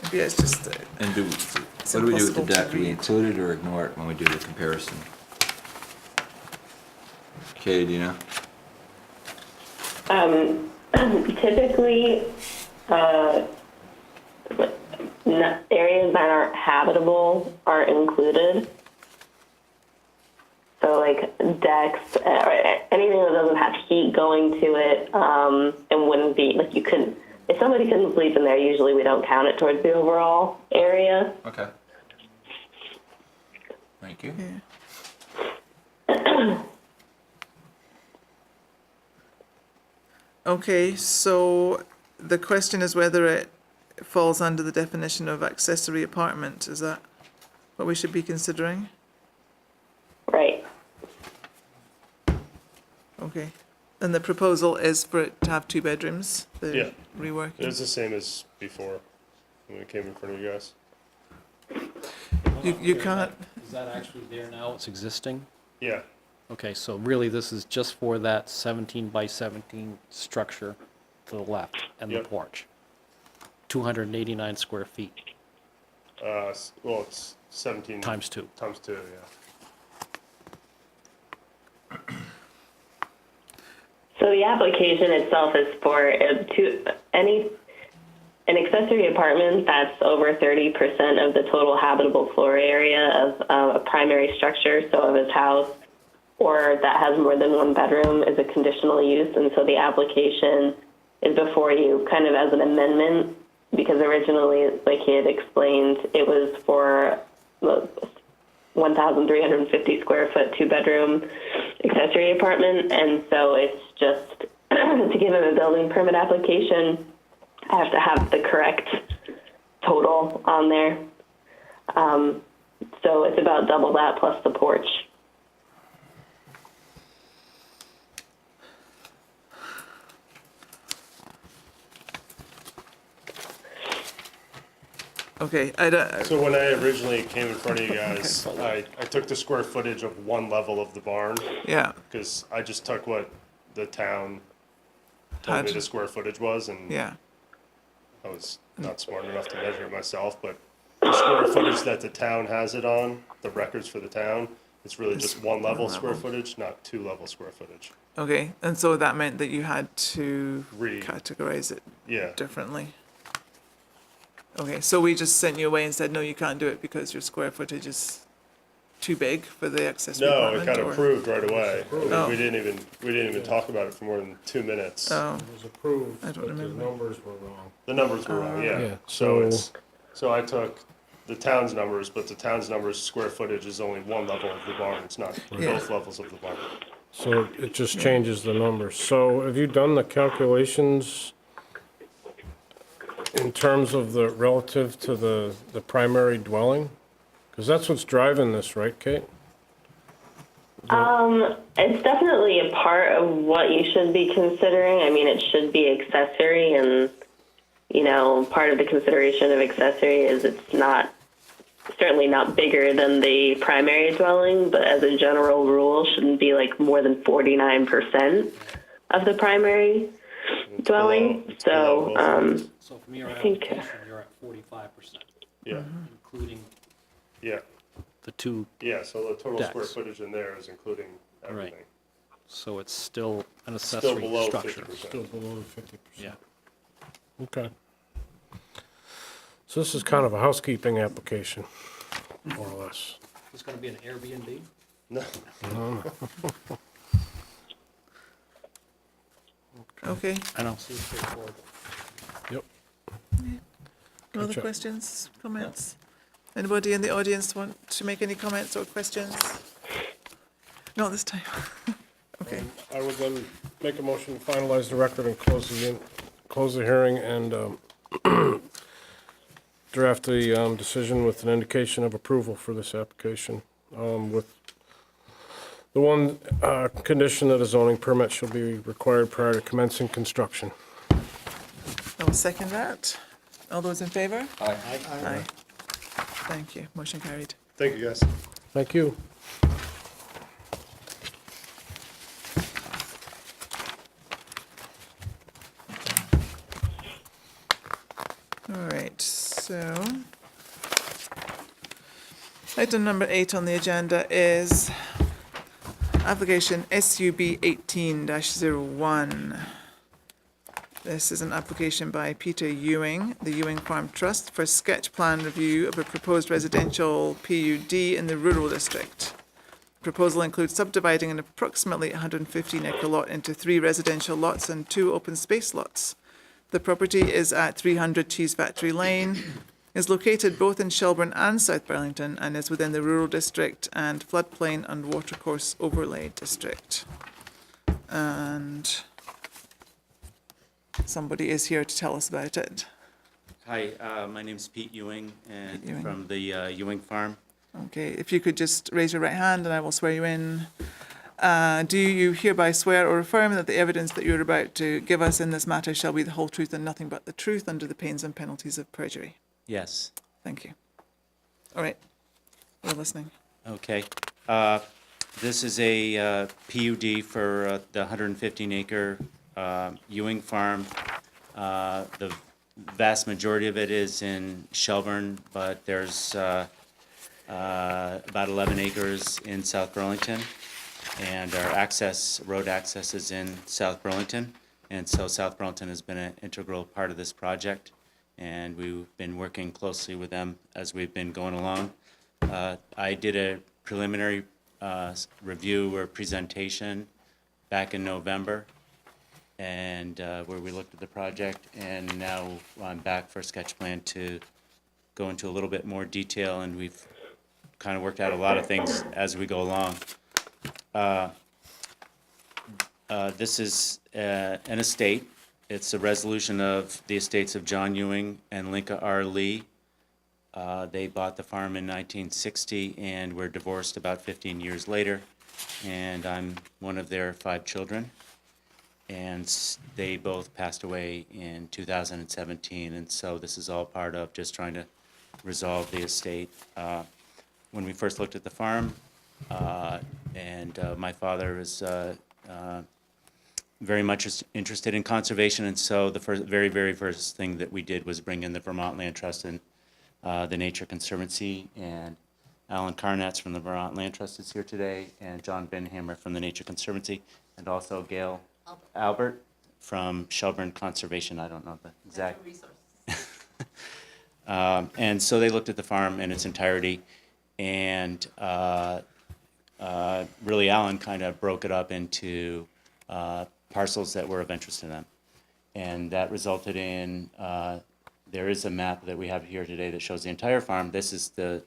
maybe it's just, And what do we do with impossible the to deck? Do we read. include it or ignore it when we do the comparison? Katie, do you know? typically, areas that aren't habitable are included. So like decks, anything that doesn't have heat going to it, and wouldn't be, like you couldn't, if somebody couldn't sleep in there, usually we don't count it towards the overall area. Okay. Thank you. Okay, so the question is whether it falls under the definition of accessory apartment. Is that what we should be considering? Right. Okay. And the proposal is for it to have 2 bedrooms, the Yeah. reworking? It's the same as before when it came in front of you guys. You can't, Is that actually there now? It's existing? Yeah. Okay, so really this is just for that 17 by 17 structure to the left and the Yep. porch. 289 square feet Well, it's 17 times 2. times 2, yeah. So the application itself is for an accessory apartment that's over 30% of the total habitable floor area of a primary structure, so of his house, or that has more than 1 bedroom is a conditional use. And so the application is before you kind of as an amendment, because originally, like he had explained, it was for 1,350 square foot 2-bedroom accessory apartment. And so it's just to give him a building permit application, I have to have the correct total on there. So it's about double that plus the porch. okay, I don't, So when I originally came in front of you guys, I took the square footage of 1 level of the barn, yeah, because I just took what the town told me the square footage was, and yeah. I was not smart enough to measure it myself, but the square footage that the town has it on, the records for the town, it's really just 1 level square footage, not 2 level square footage. Okay, and so that meant that you had to Re- categorize it Yeah, differently. Okay, so we just sent you away and said, no, you can't do it because your square footage is too big for the accessory no, apartment? it kind of or- approved right away. I mean, Oh. we didn't even talk about it for more than 2 minutes. Oh, It was approved, I don't but the remember. numbers were wrong. The numbers were wrong, yeah. Yeah, So so- so I took the town's numbers, but the town's numbers square footage is only 1 level of the barn. It's not Yeah. both levels of the barn. So it just changes the numbers. So have you done the calculations in terms of the relative to the primary dwelling? Because that's what's driving this, right, Kate? It's definitely a part of what you should be considering. I mean, it should be accessory, and, you know, part of the consideration of accessory is it's not, certainly not bigger than the primary dwelling, but as a general rule, shouldn't be like more than 49% of the primary dwelling. It's below both So from your I think- application, you're at 45%, Yeah, including yeah, the 2, yeah. So the total square Decks. footage in there is including everything. so it's still an Still accessory below structure. 50%. Still below the 50%. Yeah. Okay. So this is kind of a housekeeping application, more or less. It's going to be an Airbnb? No, okay. I know. Seems straightforward. Yep. No other Gotcha. questions, comments? Anybody in the audience want to make any comments or questions? Not this time. Okay, I would then make a motion to finalize the record and close the hearing and draft the decision with an indication of approval for this application, with the one condition that a zoning permit shall be required prior to commencing construction. I will second that. All those in favor? Aye. Aye. Thank you. Motion carried. thank you guys. Thank you. All right, so item number 8 on the agenda is application SUB 18-01 This is an application by Peter Ewing, the Ewing Farm Trust, for sketch plan review of a proposed residential PUD in the rural district. Proposal includes subdividing an approximately 115-acre lot into 3 residential lots and 2 open space lots. The property is at 300 Cheese Factory Lane, is located both in Shelburne and South Burlington, and is within the rural district and floodplain and watercourse overlay district. And somebody is here to tell us about it. Hi, my name's Pete Ewing, and Pete Ewing. from the Ewing Farm. Okay, if you could just raise your right hand and I will swear you in. Do you hereby swear or affirm that the evidence that you're about to give us in this matter shall be the whole truth and nothing but the truth under the pains and penalties of perjury? Yes. Thank you. All right, we're listening. Okay. This is a PUD for the 115-acre Ewing Farm. The vast majority of it is in Shelburne, but there's about 11 acres in South Burlington. And our road access is in South Burlington. And so South Burlington has been an integral part of this project. And we've been working closely with them as we've been going along. I did a preliminary review or presentation back in November, and where we looked at the project, and now I'm back for a sketch plan to go into a little bit more detail, and we've kind of worked out a lot of things as we go along. This is an estate. It's a resolution of the estates of John Ewing and Linka R. Lee. They bought the farm in 1960 and were divorced about 15 years later. And I'm one of their 5 children. And they both passed away in 2017. And so this is all part of just trying to resolve the estate. When we first looked at the farm, and my father was very much interested in conservation, and so the very first thing that we did was bring in the Vermont Land Trust and the Nature Conservancy, and Alan Carnatz from the Vermont Land Trust is here today, and John Benhammer from the Nature Conservancy, and also Gail Albert from Shelburne Conservation. I don't know the exact. And so they looked at the farm in its entirety, and really Alan kind of broke it up into parcels that were of interest to them. And that resulted in, there is a map that we have here today that shows the entire farm. This is the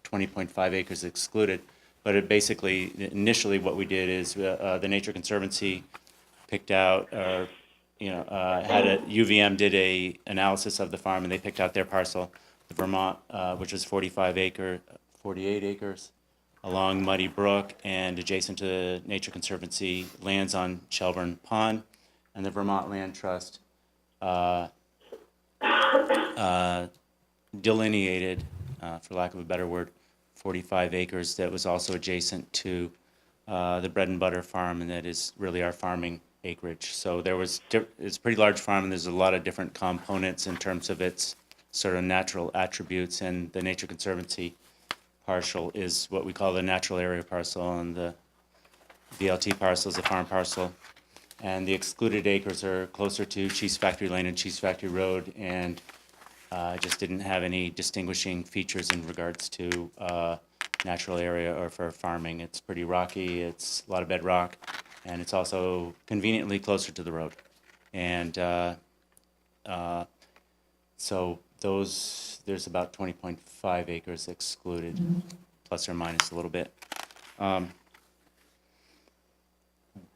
20.5 acres excluded. But it basically, initially what we did is the Nature Conservancy picked out, or had a, UVM did a analysis of the farm, and they picked out their parcel, the Vermont, which was 48 acres along Muddy Brook, and adjacent to the Nature Conservancy lands on Shelburne Pond, and the Vermont Land Trust delineated, for lack of a better word, 45 acres that was also adjacent to the Bread and Butter Farm, and that is really our farming acreage. So there was, it's a pretty large farm, and there's a lot of different components in terms of its sort of natural attributes, and the Nature Conservancy parcel is what we call the natural area parcel, and the VLT parcel is a farm parcel. And the excluded acres are closer to Cheese Factory Lane and Cheese Factory Road, and just didn't have any distinguishing features in regards to natural area or for farming. It's pretty rocky, it's a lot of bedrock, and it's also conveniently closer to the road. And so there's about 20.5 acres excluded, plus or minus a little bit.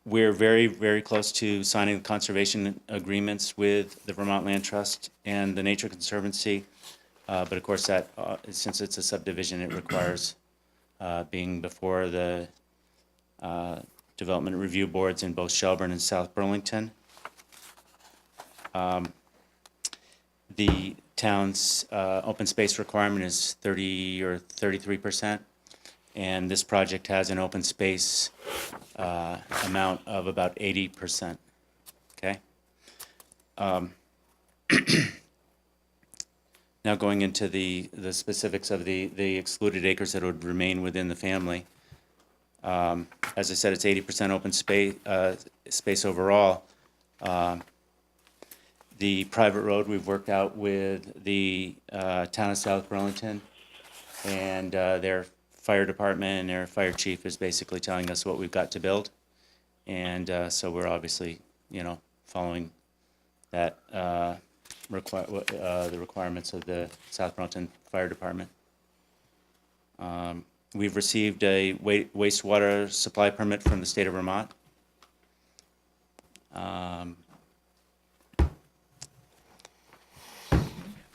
We're very, very close to signing conservation agreements with the Vermont Land Trust and the Nature Conservancy. But of course, that since it's a subdivision, it requires being before the development review boards in both Shelburne and South Burlington. The town's open space requirement is 30 or 33%, and this project has an open space amount of about 80%. Okay. Now going into the specifics of the excluded acres that would remain within the family. As I said, it's 80% open space overall. The private road, we've worked out with the town of South Burlington, and their fire department and their fire chief is basically telling us what we've got to build. And so we're obviously, following that, the requirements of the South Burlington Fire Department. We've received a wastewater supply permit from the state of Vermont.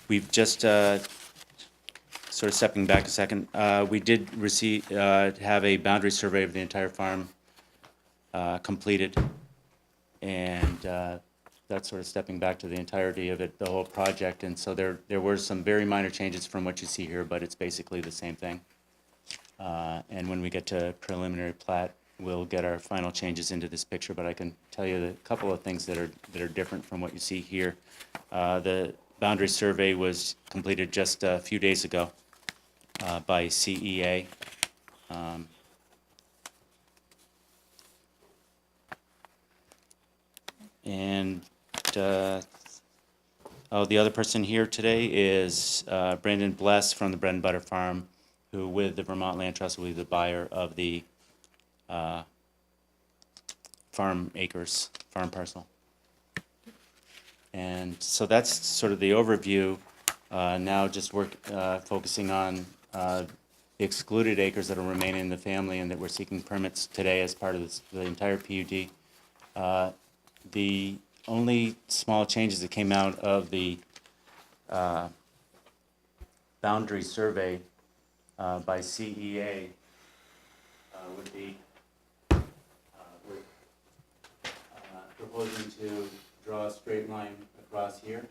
We've just, sort of stepping back a second, we did receive, have a boundary survey of the entire farm completed. And that's sort of stepping back to the entirety of it, the whole project. And so there were some very minor changes from what you see here, but it's basically the same thing. And when we get to preliminary plat, we'll get our final changes into this picture. But I can tell you a couple of things that are different from what you see here. The boundary survey was completed just a few days ago by CEA. And the other person here today is Brandon Bless from the Bread and Butter Farm, who with the Vermont Land Trust will be the buyer of the farm acres, farm parcel. And so that's sort of the overview. Now just focusing on the excluded acres that will remain in the family and that we're seeking permits today as part of the entire PUD. The only small changes that came out of the boundary survey by CEA would be we're proposing to draw a straight line across here,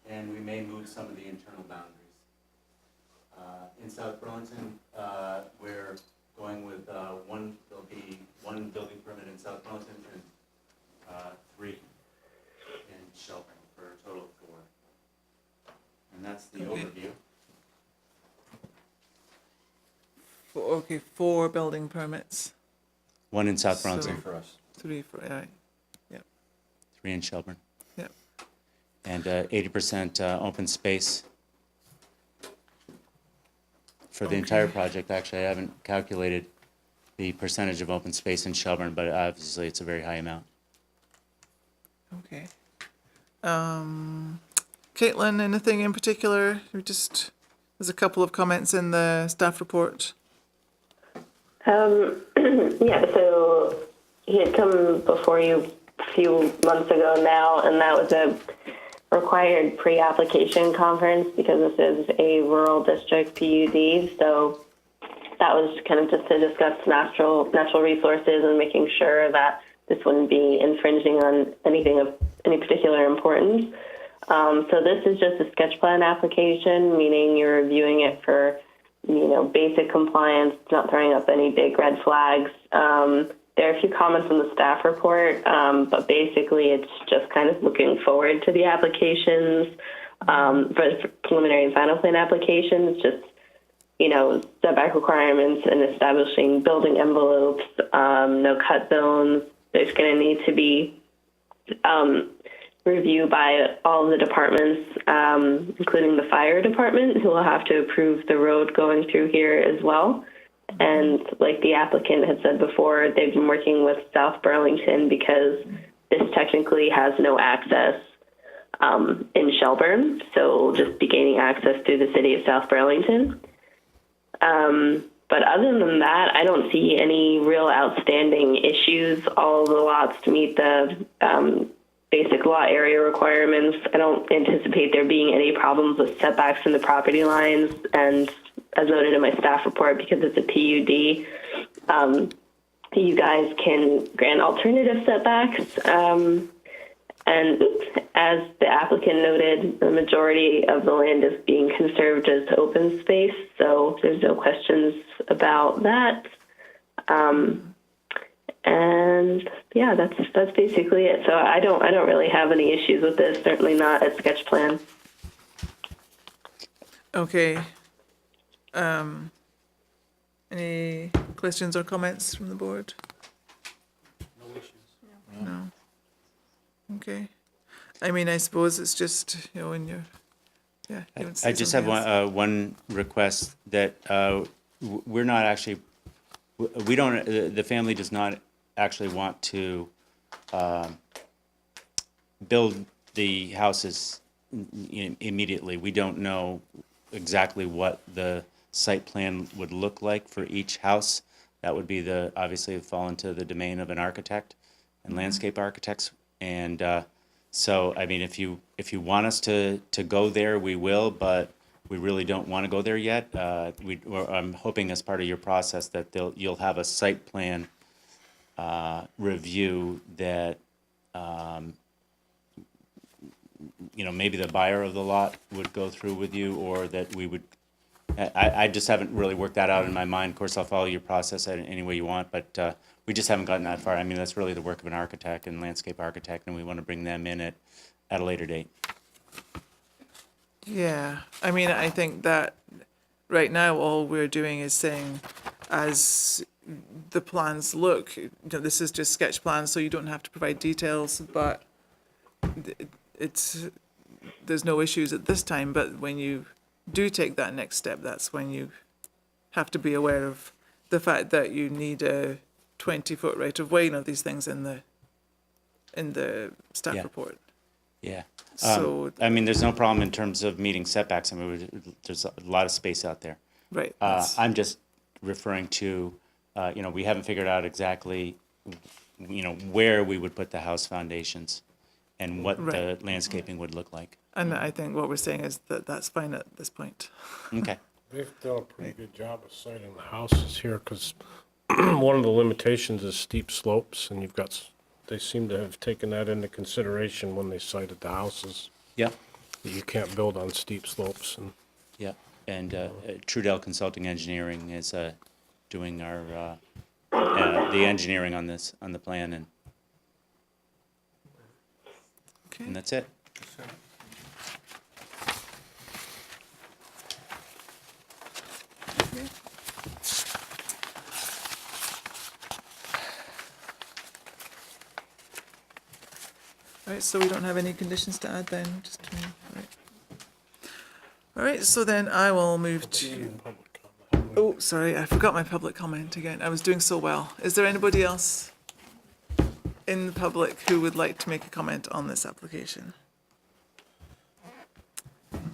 and we may move some of the internal boundaries. In South Burlington, we're going with there'll be one building permit in South Burlington and 3 in Shelburne for a total of 4. And that's the overview. Okay, 4 building permits. 1 in South Burlington. For us. 3 for, right, yep, 3 in Shelburne. yep. And 80% open space for the entire project. Actually, I haven't calculated the percentage of open space in Shelburne, but obviously it's a very high amount. Okay. Caitlin, anything in particular? There's a couple of comments in the staff report. Yeah, so he had come before you a few months ago now, and that was a required pre-application conference because this is a rural district PUD. So that was kind of just to discuss natural resources and making sure that this wouldn't be infringing on anything of any particular importance. So this is just a sketch plan application, meaning you're reviewing it for, basic compliance, not throwing up any big red flags. There are a few comments in the staff report, but basically it's just kind of looking forward to the applications, for preliminary and final plan applications, just, setback requirements and establishing building envelopes, no cut zones. There's going to need to be review by all of the departments, including the fire department, who will have to approve the road going through here as well. And like the applicant had said before, they've been working with South Burlington because this technically has no access in Shelburne, so we'll just be gaining access through the city of South Burlington. But other than that, I don't see any real outstanding issues. All the lots meet the basic lot area requirements. I don't anticipate there being any problems with setbacks in the property lines. And as noted in my staff report, because it's a PUD, you guys can grant alternative setbacks. And as the applicant noted, the majority of the land is being conserved as open space, so there's no questions about that. And yeah, that's basically it. So I don't really have any issues with this. Certainly not at sketch plan. Okay. Any questions or comments from the board? No issues. No. Okay. I mean, I suppose it's just, you know, when you're, yeah. you want to say I just have something else? one request that we're not actually, we don't, the family does not actually want to build the houses immediately. We don't know exactly what the site plan would look like for each house. That would be obviously fall into the domain of an architect and landscape architects. And so, I mean, if you want us to go there, we will, but we really don't want to go there yet. I'm hoping as part of your process that you'll have a site plan review that maybe the buyer of the lot would go through with you, or that we would. I just haven't really worked that out in my mind. Of course, I'll follow your process any way you want, but we just haven't gotten that far. I mean, that's really the work of an architect and landscape architect, and we want to bring them in at a later date. Yeah, I mean, I think that right now all we're doing is saying, as the plans look, you know, this is just sketch plans, so you don't have to provide details, but there's no issues at this time, but when you do take that next step, that's when you have to be aware of the fact that you need a 20-foot right of way, you know, these things in the staff Yeah. report. Yeah. So I mean, there's no problem in terms of meeting setbacks. I mean, there's a lot of space out there. right. I'm just referring to, we haven't figured out exactly, where we would put the house foundations and what the Right. landscaping would look like. And I think what we're saying is that that's fine at this point. Okay. They've done a pretty good job of siting the houses here, because one of the limitations is steep slopes, and they seem to have taken that into consideration when they sited the houses. Yeah. That you can't build on steep slopes, and Yeah. And Trudell Consulting Engineering is doing the engineering on the plan, and Okay. that's it. All right, so we don't have any conditions to add then, just to, right. All right, so then I will move to, oh, sorry, I forgot my public comment again. I was doing so well. Is there anybody else in the public who would like to make a comment on this application?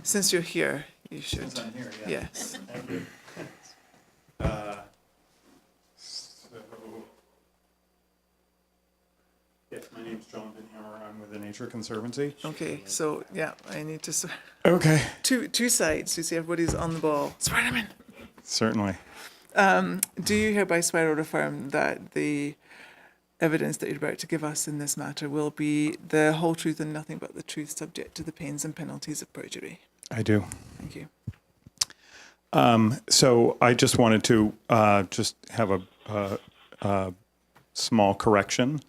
Since you're here, you should. Since I'm here, yeah. Yes. Thank you. Yes, my name's Jonathan Hammer. I'm with the Nature Conservancy. Okay, so, yeah, I need to, Okay. two sides, you see everybody's on the ball. Swear them in. Certainly. Do you hereby swear or affirm that the evidence that you're about to give us in this matter will be the whole truth and nothing but the truth, subject to the pains and penalties of perjury? I do. Thank you. So I just wanted to just have a small correction.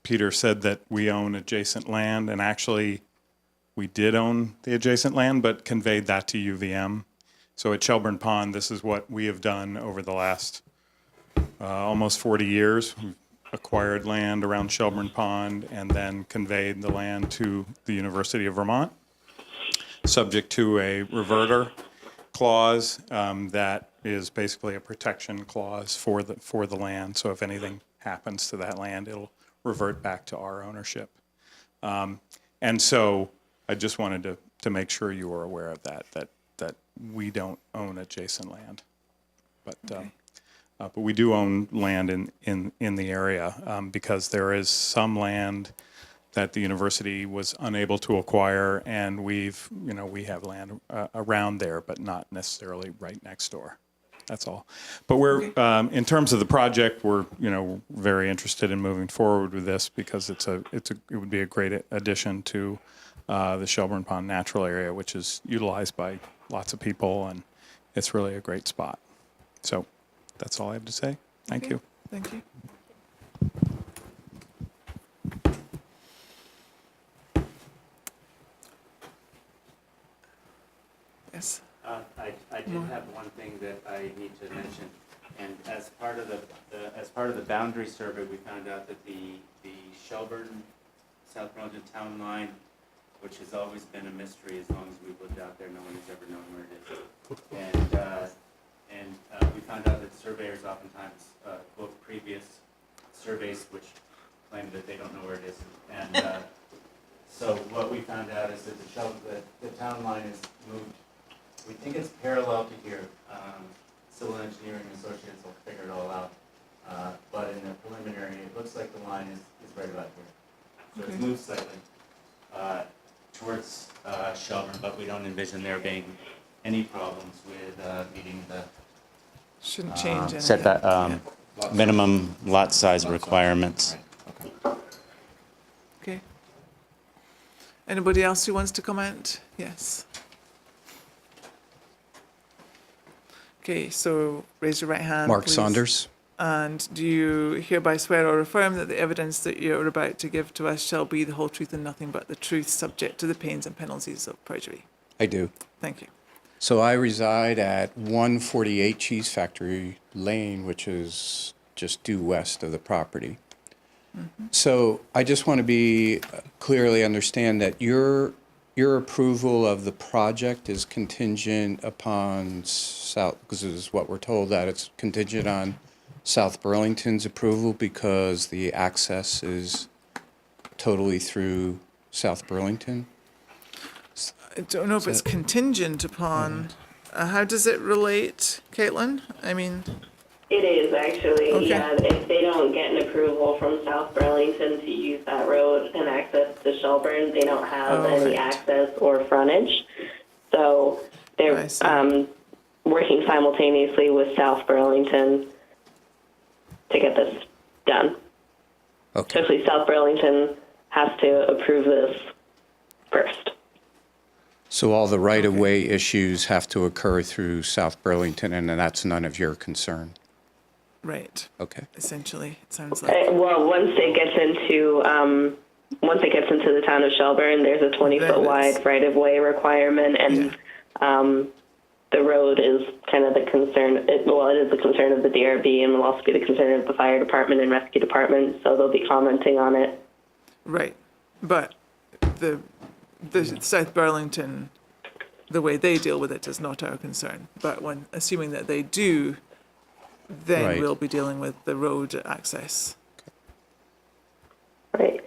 Peter said that we own adjacent land, and actually we did own the adjacent land, but conveyed that to UVM. So at Shelburne Pond, this is what we have done over the last almost 40 years. We've acquired land around Shelburne Pond and then conveyed the land to the University of Vermont, subject to a reverter clause that is basically a protection clause for the land. So if anything happens to that land, it'll revert back to our ownership. And so I just wanted to make sure you were aware of that we don't own adjacent land, but we do own land in the area because there is some land that the university was unable to acquire, and we have land around there, but not necessarily right next door. That's all. But we're in terms of the project, we're very interested in moving forward with this because it would be a great addition to the Shelburne Pond Natural Area, which is utilized by lots of people, and it's really a great spot. So that's all I have to say. Thank you. Thank you. Yes. I did have one thing that I need to mention, and as part of the boundary survey, we found out that the Shelburne, South Burlington Town Line, which has always been a mystery as long as we've lived out there. No one has ever known where it is. And we found out that surveyors oftentimes quote previous surveys which claim that they don't know where it is. And so what we found out is that the town line is moved. We think it's parallel to here. Civil Engineering Associates will figure it all out. But in the preliminary, it looks like the line is right about here. So it's moved slightly towards Shelburne, but we don't envision there being any problems with meeting the Shouldn't change anything. setback, minimum lot size requirements. Okay. Anybody else who wants to comment? Yes. Okay, so raise your right hand, Mark please. Saunders. And do you hereby swear or affirm that the evidence that you're about to give to us shall be the whole truth and nothing but the truth, subject to the pains and penalties of perjury? I do. Thank you. So I reside at 148 Cheese Factory Lane, which is just due west of the property. So I just want to be clearly understand that your approval of the project is contingent upon South, because this is what we're told, that it's contingent on South Burlington's approval because the access is totally through South Burlington. I don't know if it's contingent upon, how does it relate, Caitlin? I mean, It is actually, Okay. yeah. If they don't get an approval from South Burlington to use that road and access to Shelburne, they don't have Oh, any right. access or frontage. So they're I see. working simultaneously with South Burlington to get this done. Okay. Especially South Burlington has to approve this first. So all the right-of-way issues have to occur through South Burlington, and that's none of your concern? right, Okay. essentially, it sounds like. Well, once it gets into the town of Shelburne, there's a 20-foot Then wide it's- right-of-way requirement, and the road is kind of the concern. It is the concern of the DRB, and will also be the concern of the fire department and rescue department. So they'll be commenting on it. Right, but the South Burlington, the way they deal with it is not our concern. But when, assuming that they do, then Right. we'll be dealing with the road access. Right.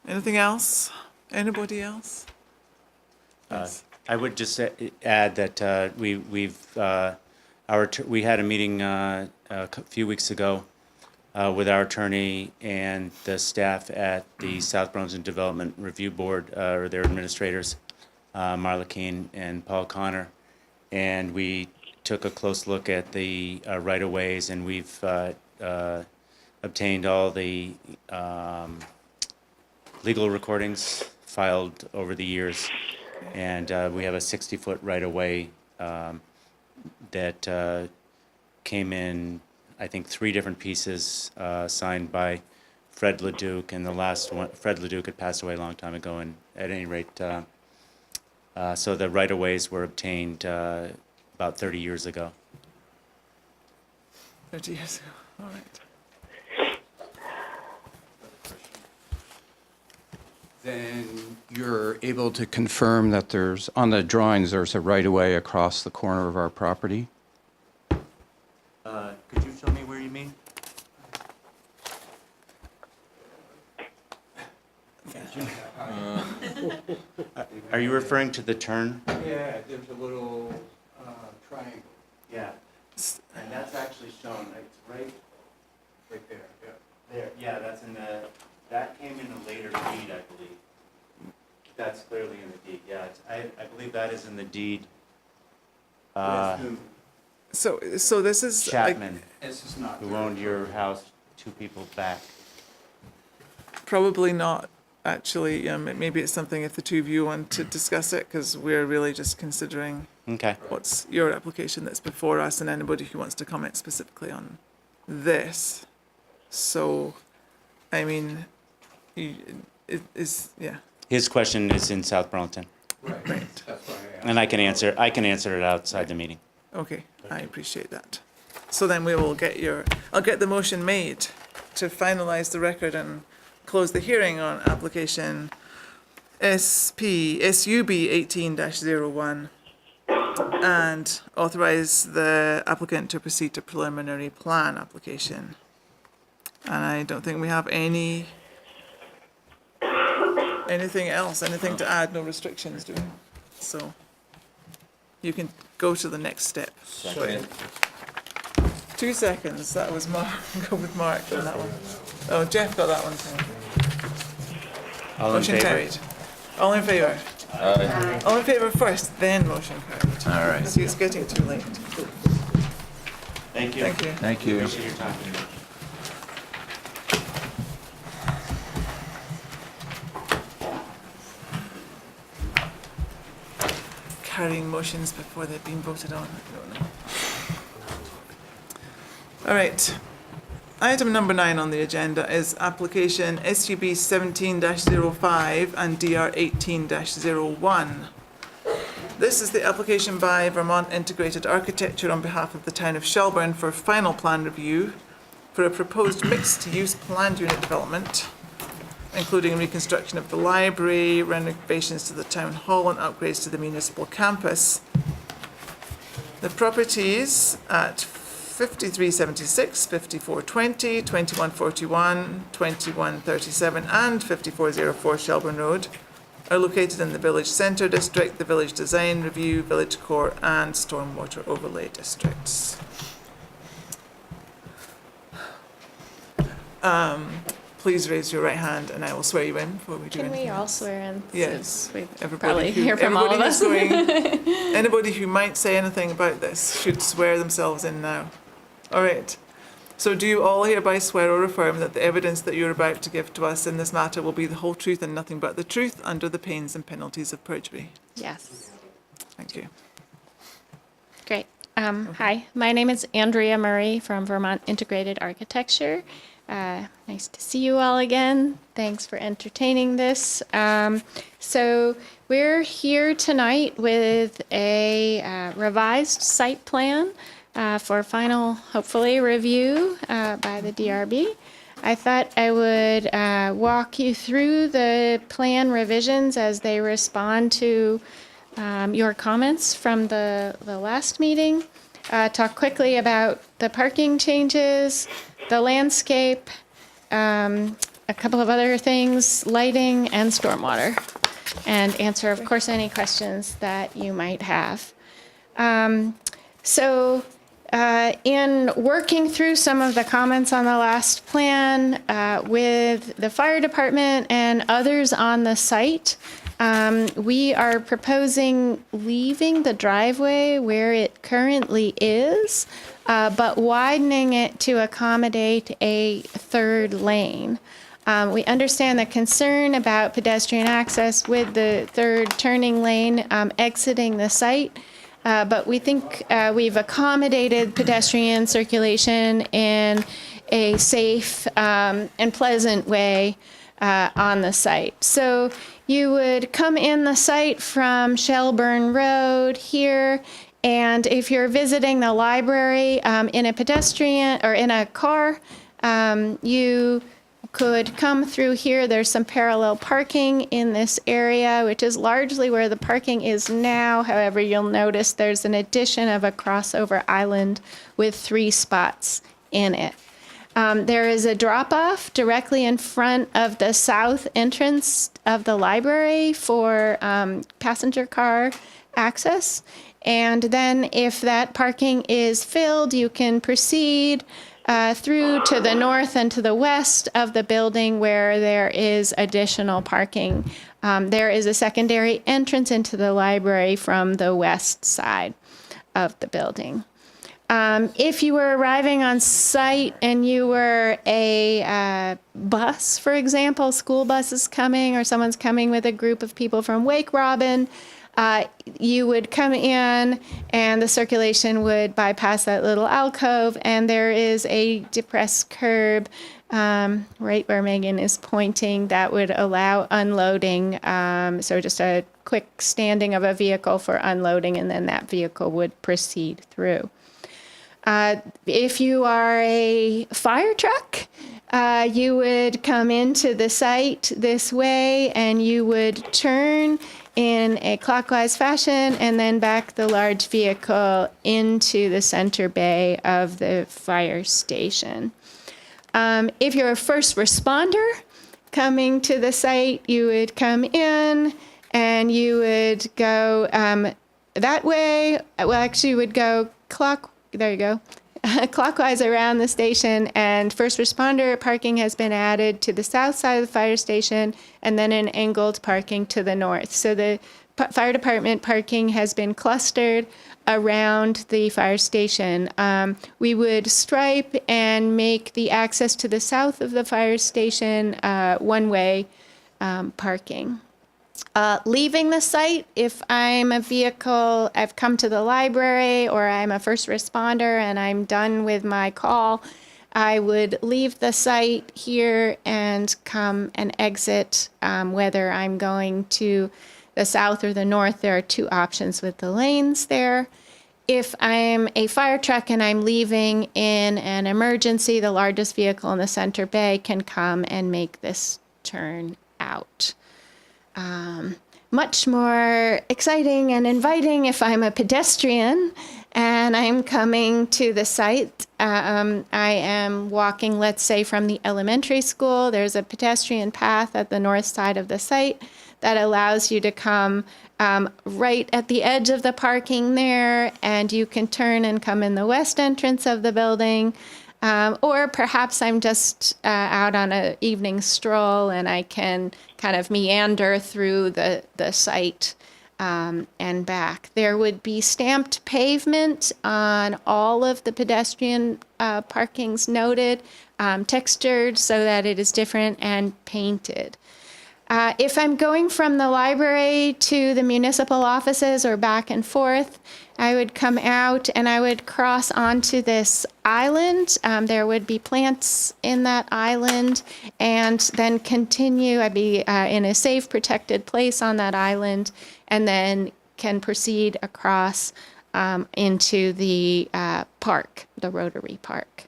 Anything else? Anybody else? I would just add that we had a meeting a few weeks ago with our attorney and the staff at the South Burlington Development Review Board, or their administrators, Marla Keene and Paul Connor, and we took a close look at the right-of-ways, and we've obtained all the legal recordings filed over the years, and we have a 60-foot right-of-way that came in, I think, 3 different pieces, signed by Fred LeDuc, and the last one, Fred LeDuc had passed away a long time ago, and at any rate, so the right-of-ways were obtained about 30 years ago. 30 years ago, all right. Then you're able to confirm that there's, on the drawings, there's a right-of-way across the corner of our property? Could you show me where you mean? Are you referring to the turn? Yeah, there's a little triangle. Yeah. And that's actually shown, it's right there. Yeah. There, yeah, that's in that came in a later deed, I believe. That's clearly in the deed, yeah. I believe that is in the deed. So this is like, Chapman, This is not. who owned your house 2 people back. probably not, actually. Maybe it's something if the two of you want to discuss it, because we're really just considering Okay. what's your application that's before us, and anybody who wants to comment specifically on this. So, I mean, it is, yeah, His question is in South Burlington, Right. That's why I asked. and I can answer it outside the meeting. okay, I appreciate that. So then we will I'll get the motion made to finalize the record and close the hearing on application SUB 18-01 and authorize the applicant to proceed to preliminary plan application. And I don't think we have anything else, anything to add, no restrictions, do we? So you can go to the next step. Second. 2 seconds, that was Mark, go with Mark on that one. Oh, Jeff got that one too. All in Motion favor? carried. All in favour? All in favour first, then motion carried. All right. See, it's getting too late. Thank you. Thank you. Thank you. Appreciate your time. Carrying motions before they've been voted on, I don't know. All right. Item number 9 on the agenda is application SUB 17-05 and DR 18-01. This is the application by Vermont Integrated Architecture on behalf of the town of Shelburne for final plan review for a proposed mixed-use planned unit development, including reconstruction of the library, renovations to the town hall, and upgrades to the municipal campus. The properties at 5376, 5420, 2141, 2137, and 5404 Shelburne Road are located in the Village Centre District, the Village Design Review, Village Core, and Stormwater Overlay Districts. Please raise your right hand and I will swear you in before we do Can anything we all else. swear in? Yes. We Everybody probably who- hear from all of us. everybody who's anybody who might say anything about this should swear themselves in now. All right. So do you all hereby swear or affirm that the evidence that you're about to give to us in this matter will be the whole truth and nothing but the truth under the pains and penalties of perjury? Yes. Thank you. Great. Hi, my name is Andrea Murray from Vermont Integrated Architecture. Nice to see you all again. Thanks for entertaining this. So we're here tonight with a revised site plan for final, hopefully, review by the DRB. I thought I would walk you through the plan revisions as they respond to your comments from the last meeting. Talk quickly about the parking changes, the landscape, a couple of other things, lighting and stormwater, and answer, of course, any questions that you might have. In working through some of the comments on the last plan with the fire department and others on the site, we are proposing leaving the driveway where it currently is, but widening it to accommodate a third lane. We understand the concern about pedestrian access with the third turning lane exiting the site. But we think we've accommodated pedestrian circulation in a safe and pleasant way on the site. So you would come in the site from Shelburne Road here, and if you're visiting the library in a pedestrian or in a car, you could come through here. There's some parallel parking in this area, which is largely where the parking is now. However, you'll notice there's an addition of a crossover island with 3 spots in it. There is a drop-off directly in front of the south entrance of the library for passenger car access. And then if that parking is filled, you can proceed through to the north and to the west of the building where there is additional parking. There is a secondary entrance into the library from the west side of the building. If you were arriving on site and you were a bus, for example, school bus is coming or someone's coming with a group of people from Wake Robin, you would come in and the circulation would bypass that little alcove, and there is a depressed curb right where Megan is pointing that would allow unloading. So just a quick standing of a vehicle for unloading, and then that vehicle would proceed through. If you are a fire truck, you would come into the site this way and you would turn in a clockwise fashion and then back the large vehicle into the center bay of the fire station. If you're a first responder coming to the site, you would come in and you would go that way. Well, actually, you would go there you go. Clockwise around the station, and first responder parking has been added to the south side of the fire station, and then an angled parking to the north. So the fire department parking has been clustered around the fire station. We would stripe and make the access to the south of the fire station one-way parking. Leaving the site, if I'm a vehicle, I've come to the library, or I'm a first responder and I'm done with my call, I would leave the site here and come and exit, whether I'm going to the south or the north. There are two options with the lanes there. If I'm a fire truck and I'm leaving in an emergency, the largest vehicle in the center bay can come and make this turn out. Much more exciting and inviting if I'm a pedestrian and I'm coming to the site. I am walking, let's say, from the elementary school. There's a pedestrian path at the north side of the site that allows you to come right at the edge of the parking there, and you can turn and come in the west entrance of the building. Or perhaps I'm just out on an evening stroll and I can kind of meander through the site and back. There would be stamped pavement on all of the pedestrian parkings noted, textured so that it is different, and painted. If I'm going from the library to the municipal offices or back and forth, I would come out and I would cross onto this island. There would be plants in that island, and then continue. I'd be in a safe, protected place on that island, and then can proceed across into the park, the Rotary Park.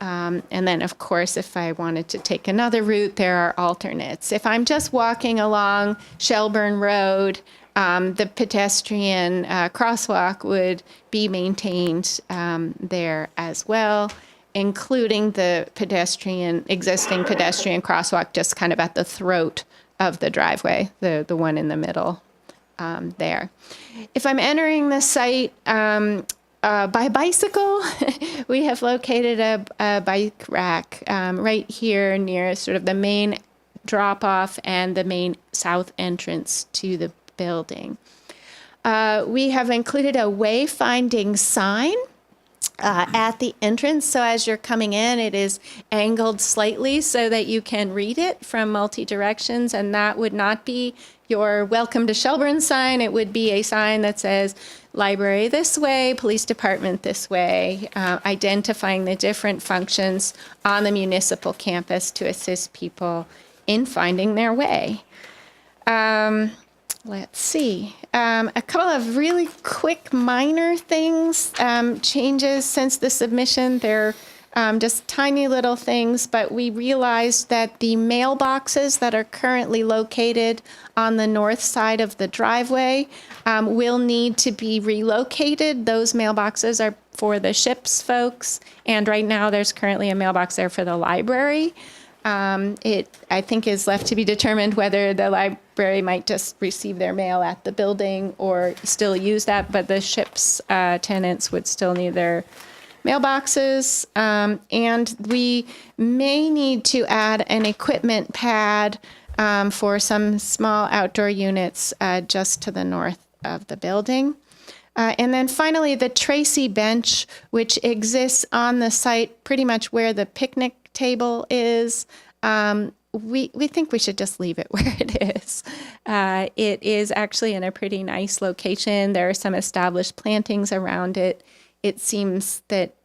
And then, of course, if I wanted to take another route, there are alternates. If I'm just walking along Shelburne Road, the pedestrian crosswalk would be maintained there as well, including the existing pedestrian crosswalk just kind of at the throat of the driveway, the one in the middle there. If I'm entering the site by bicycle, we have located a bike rack right here near sort of the main drop-off and the main south entrance to the building. We have included a wayfinding sign at the entrance. So as you're coming in, it is angled slightly so that you can read it from multi-directions, and that would not be your welcome to Shelburne sign. It would be a sign that says library this way, police department this way, identifying the different functions on the municipal campus to assist people in finding their way. Let's see. A couple of really quick minor things, changes since the submission. They're just tiny little things, but we realized that the mailboxes that are currently located on the north side of the driveway will need to be relocated. Those mailboxes are for the SHIPS folks, and right now there's currently a mailbox there for the library. It, I think, is left to be determined whether the library might just receive their mail at the building or still use that, but the SHIPS tenants would still need their mailboxes. And we may need to add an equipment pad for some small outdoor units just to the north of the building. And then finally, the Tracy bench, which exists on the site pretty much where the picnic table is. We think we should just leave it where it is. It is actually in a pretty nice location. There are some established plantings around it. It seems that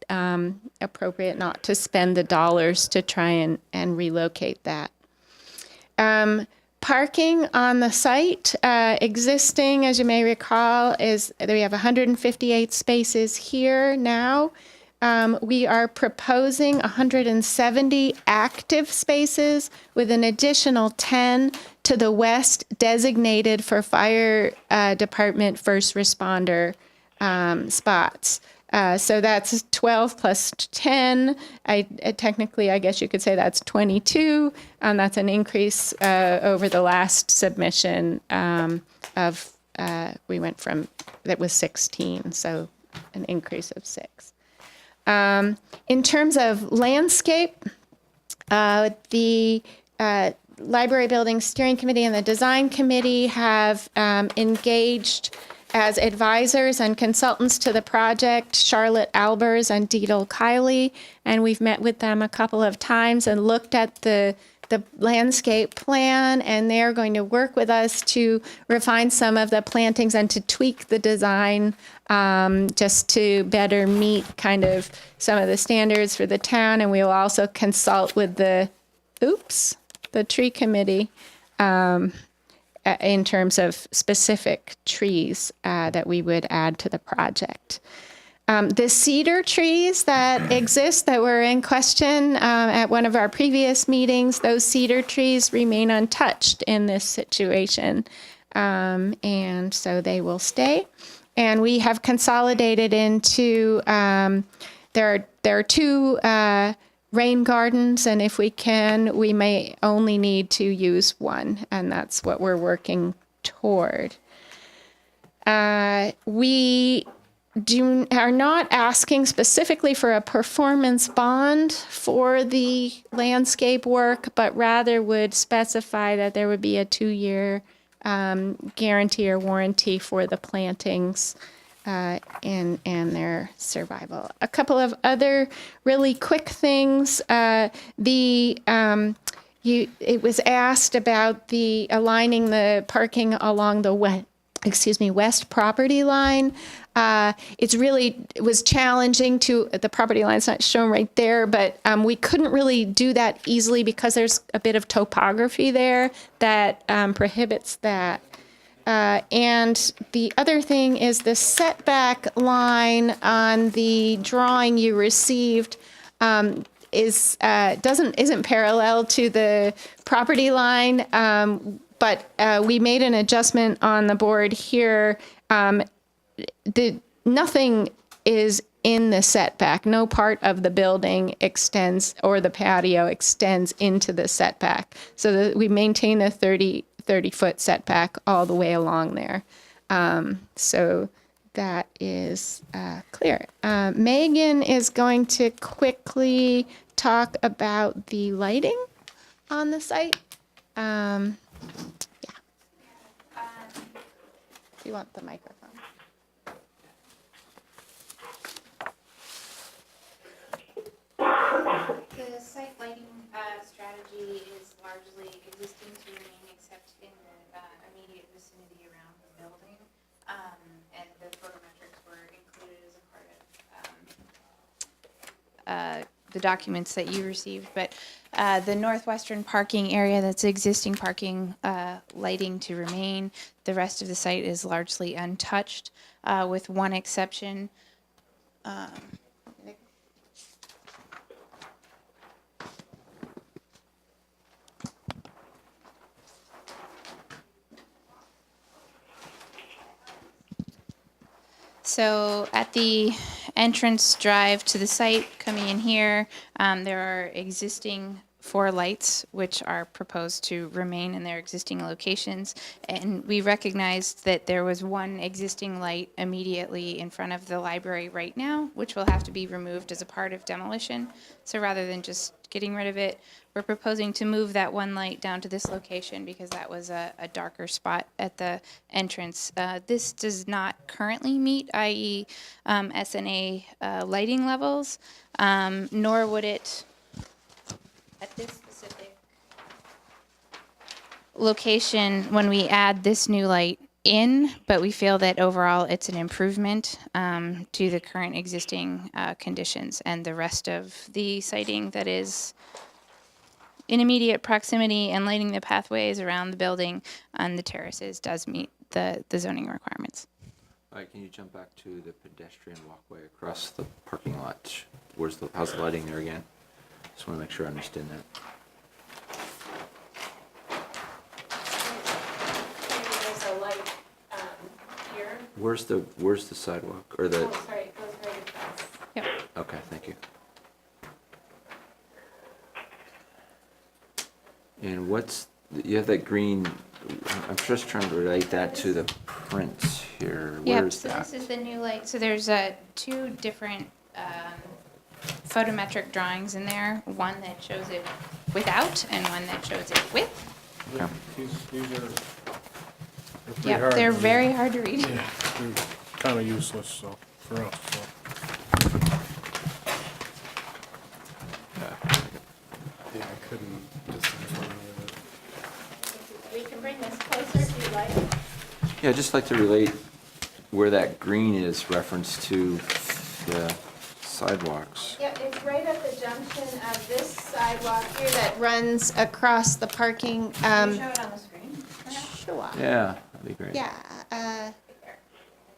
appropriate not to spend the dollars to try and relocate that. Parking on the site, existing, as you may recall, is that we have 158 spaces here now. we are proposing 170 active spaces with an additional 10 to the west designated for fire department first responder spots. So that's 12 plus 10. Technically, I guess you could say that's 22. That's an increase over the last submission we went from, that was 16, so an increase of 6. In terms of landscape, the Library Building Steering Committee and the Design Committee have engaged as advisors and consultants to the project Charlotte Albers and Deedle Kiley, and we've met with them a couple of times and looked at the landscape plan, and they're going to work with us to refine some of the plantings and to tweak the design just to better meet kind of some of the standards for the town. And we will also consult with the tree committee in terms of specific trees that we would add to the project. The cedar trees that exist that were in question at one of our previous meetings, those cedar trees remain untouched in this situation. And so they will stay. And we have consolidated into, there are 2 rain gardens, and if we can, we may only need to use 1, and that's what we're working toward. We are not asking specifically for a performance bond for the landscape work, but rather would specify that there would be a 2-year guarantee or warranty for the plantings and their survival. A couple of other really quick things. It was asked about the aligning the parking along the west property line. It was challenging to, the property line's not shown right there, but we couldn't really do that easily because there's a bit of topography there that prohibits that. And the other thing is the setback line on the drawing you received isn't parallel to the property line, but we made an adjustment on the board here. Nothing is in the setback. No part of the building extends or the patio extends into the setback. So that we maintain a 30-foot setback all the way along there. So that is clear. Megan is going to quickly talk about the lighting on the site. Yeah. Do you want the microphone? The site lighting strategy is largely existing to remain except in the immediate vicinity around the building. And the photometrics were included as a part of the documents that you received. But the northwestern parking area, that's existing parking lighting to remain. The rest of the site is largely untouched with one exception. So at the entrance drive to the site, coming in here, there are existing 4 lights which are proposed to remain in their existing locations. And we recognized that there was one existing light immediately in front of the library right now, which will have to be removed as a part of demolition. So rather than just getting rid of it, we're proposing to move that one light down to this location because that was a darker spot at the entrance. This does not currently meet IE SNA lighting levels, nor would it at this specific location when we add this new light in, but we feel that overall it's an improvement to the current existing conditions, and the rest of the siting that is in immediate proximity and lighting the pathways around the building and the terraces does meet the zoning requirements. All right, can you jump back to the pedestrian walkway across the parking lot? How's the lighting there again? Just want to make sure I understand that. There's a light here. Where's the sidewalk or the? Oh, sorry, it goes right across. Yep. Okay, thank you. And you have that green, I'm just trying to relate that to the prints here. Yep, Where's so that? this is the new light. So there's two different photometric drawings in there. One that shows it without and one that shows it with. Okay. These are pretty Yep, hard they're to read. very hard to read. Yeah, they're kind of useless, so, for us, so. Yeah, I couldn't decipher any of it. We can bring this closer if you like. Yeah, I'd just like to relate where that green is reference to the sidewalks. Yep, it's right at the junction of this sidewalk here that runs across the parking. Can you show it on the screen? Sure. Yeah, that'd be great. Yeah.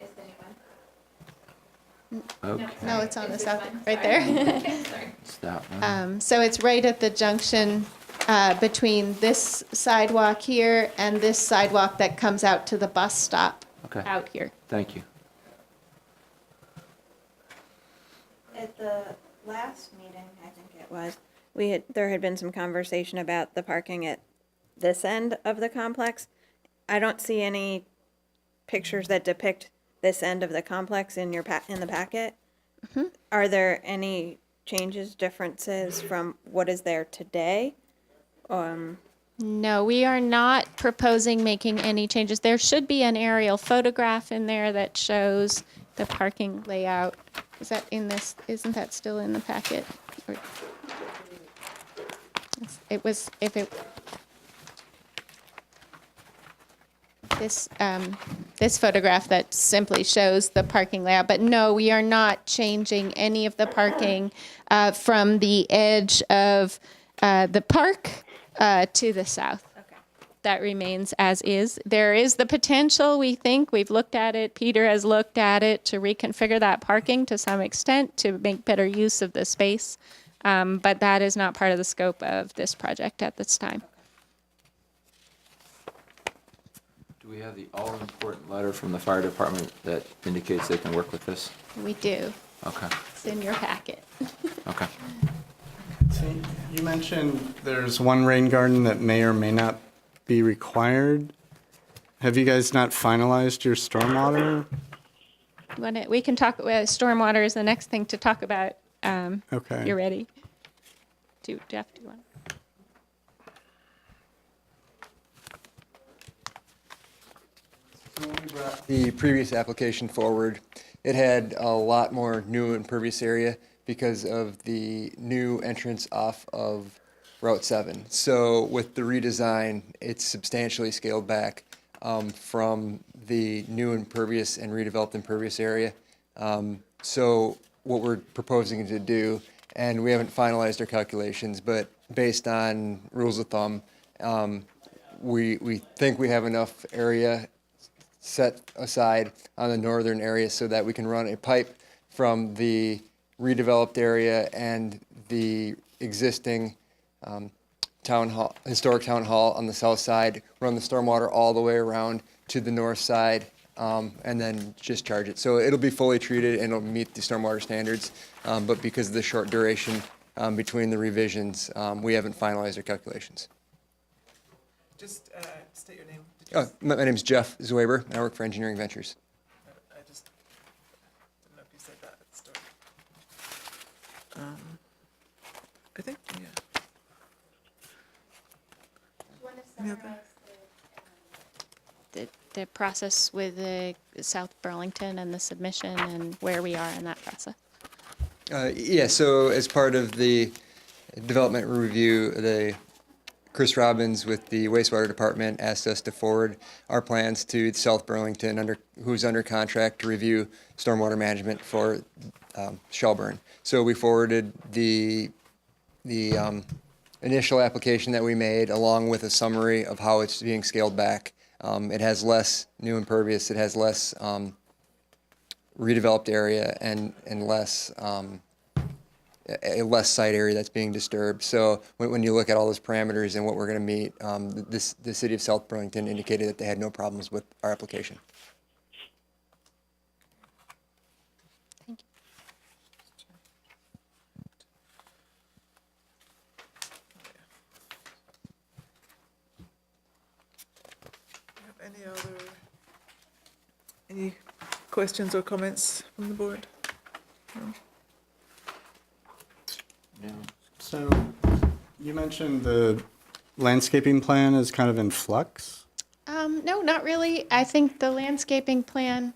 Is the new one? Okay. No, it's on the It's south, this one. right Sorry. there. Sorry. It's that one. So it's right at the junction between this sidewalk here and this sidewalk that comes out to the bus stop Okay. out here. Thank you. At the last meeting, I think it was, there had been some conversation about the parking at this end of the complex. I don't see any pictures that depict this end of the complex in in the packet. Are there any changes, differences from what is there today? No, we are not proposing making any changes. There should be an aerial photograph in there that shows the parking layout. Is that in this? Isn't that still in the packet? Or- It was, if it, this photograph that simply shows the parking layout. But no, we are not changing any of the parking from the edge of the park to the south. Okay. That remains as is. There is the potential, we think, we've looked at it, Peter has looked at it, to reconfigure that parking to some extent to make better use of the space. But that is not part of the scope of this project at this time. Do we have the all-important letter from the fire department that indicates they can work with this? We do. Okay, It's in your packet. okay. So you mentioned there's one rain garden that may or may not be required. Have you guys not finalized your stormwater? We can talk, stormwater is the next thing to talk about. Okay. You're ready. Jeff, do you want? So when we brought the previous application forward, it had a lot more new impervious area because of the new entrance off of Route 7. So with the redesign, it's substantially scaled back from the new impervious and redeveloped impervious area. So what we're proposing to do, and we haven't finalized our calculations, but based on rules of thumb, we think we have enough area set aside on the northern area so that we can run a pipe from the redeveloped area and the existing historic town hall on the south side, run the stormwater all the way around to the north side, and then discharge it. So it'll be fully treated and it'll meet the stormwater standards, but because of the short duration between the revisions, we haven't finalized our calculations. Just state your name. My name's Jeff Zwaber, and I work for Engineering Ventures. I just didn't know if you said that at the start. I think, yeah. Any other? The process with the South Burlington and the submission and where we are in that process. Yeah, so as part of the development review, Chris Robbins with the wastewater department asked us to forward our plans to South Burlington, who's under contract to review stormwater management for Shelburne. So we forwarded the initial application that we made along with a summary of how it's being scaled back. It has less new impervious, it has less redeveloped area and less, a less site area that's being disturbed. So when you look at all those parameters and what we're going to meet, the city of South Burlington indicated that they had no problems with our application. Any questions or comments from the board? No? So you mentioned the landscaping plan is kind of in flux. No, not really. I think the landscaping plan,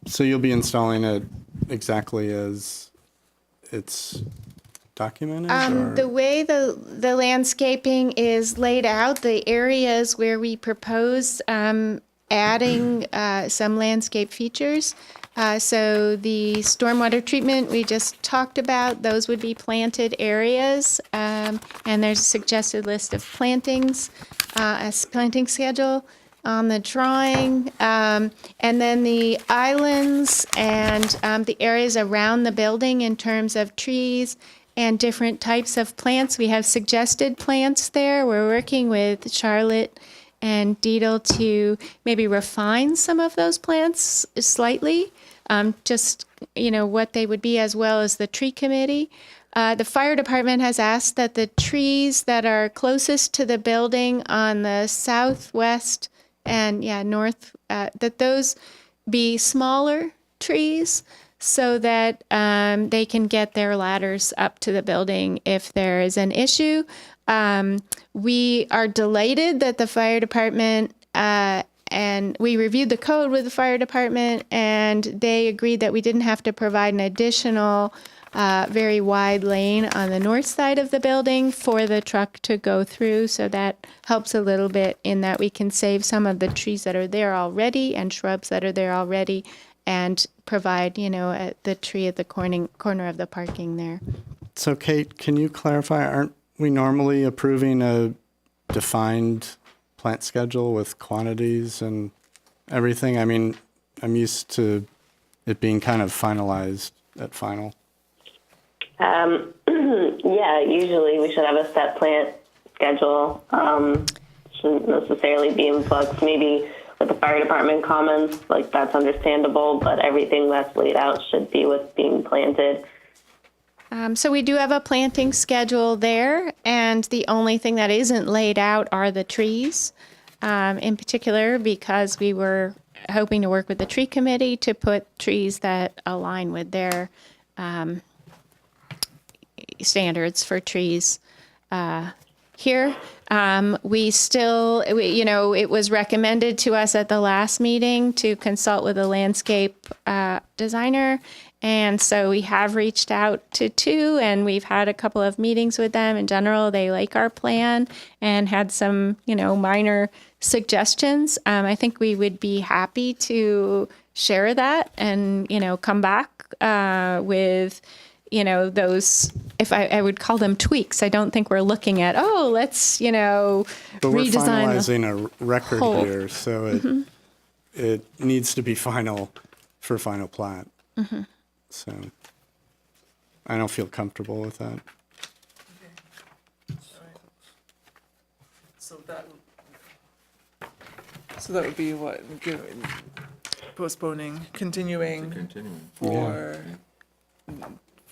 So you'll be installing it exactly as it's documented? or- the way the landscaping is laid out, the areas where we propose adding some landscape features. So the stormwater treatment we just talked about, those would be planted areas. And there's a suggested list of plantings, a planting schedule on the drawing. And then the islands and the areas around the building in terms of trees and different types of plants. We have suggested plants there. We're working with Charlotte and Deedle to maybe refine some of those plants slightly, just, what they would be, as well as the tree committee. The fire department has asked that the trees that are closest to the building on the southwest and north, that those be smaller trees so that they can get their ladders up to the building if there is an issue. We are delighted that the fire department, and we reviewed the code with the fire department, and they agreed that we didn't have to provide an additional very wide lane on the north side of the building for the truck to go through. So that helps a little bit in that we can save some of the trees that are there already and shrubs that are there already, and provide, the tree at the corner of the parking there. So Kate, can you clarify, aren't we normally approving a defined plant schedule with quantities and everything? I mean, I'm used to it being kind of finalized at final. Yeah, usually we should have a set plant schedule. Shouldn't necessarily be in flux. Maybe with the fire department comments, like that's understandable, but everything that's laid out should be what's being planted. So we do have a planting schedule there, and the only thing that isn't laid out are the trees, in particular, because we were hoping to work with the tree committee to put trees that align with their standards for trees here. It was recommended to us at the last meeting to consult with a landscape designer. And so we have reached out to two, and we've had a couple of meetings with them. In general, they like our plan and had some, minor suggestions. I think we would be happy to share that and, come back with, those, if I would call them tweaks. I don't think we're looking at, let's, But we're redesign finalizing a record whole. here, so it needs to be final for final plat. So I don't feel comfortable with that. So that would be what, postponing, continuing for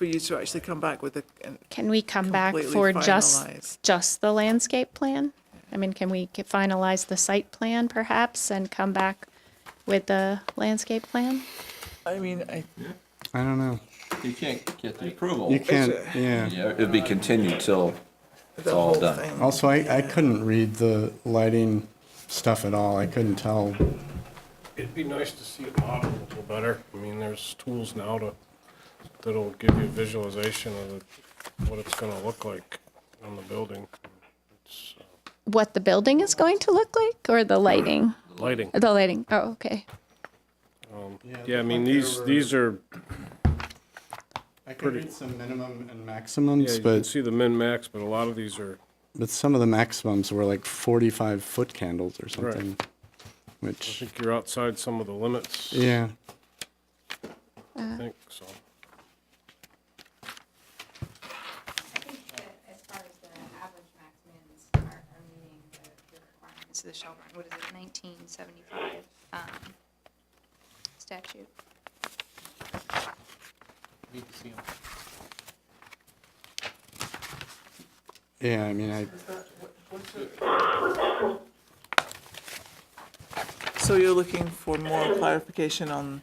you to actually come back with Can we come back completely for finalized. just the landscape plan? I mean, can we finalize the site plan perhaps and come back with the landscape plan? I mean, I don't know. You can't get the approval. You can't, yeah. It'd be continued till it's all done. Also, I couldn't read the lighting stuff at all. I couldn't tell. It'd be nice to see it modeled a little better. I mean, there's tools now that'll give you a visualization of what it's gonna look like on the building. It's, What the building is going to look like, or the lighting? lighting. The lighting, oh, okay. Yeah, I mean, these are, I could Pretty- read some minimum and yeah, maximums, you can but see the min-max, but a lot of these are, some of the maximums were like 45-foot candles or something, I which, think you're outside some of the limits. yeah. I think so. I think that as far as the average max mins are meeting the requirements of the Shelburne, what is it, 1975 statute? Need to see 'em. Yeah, I mean, So you're looking for more clarification on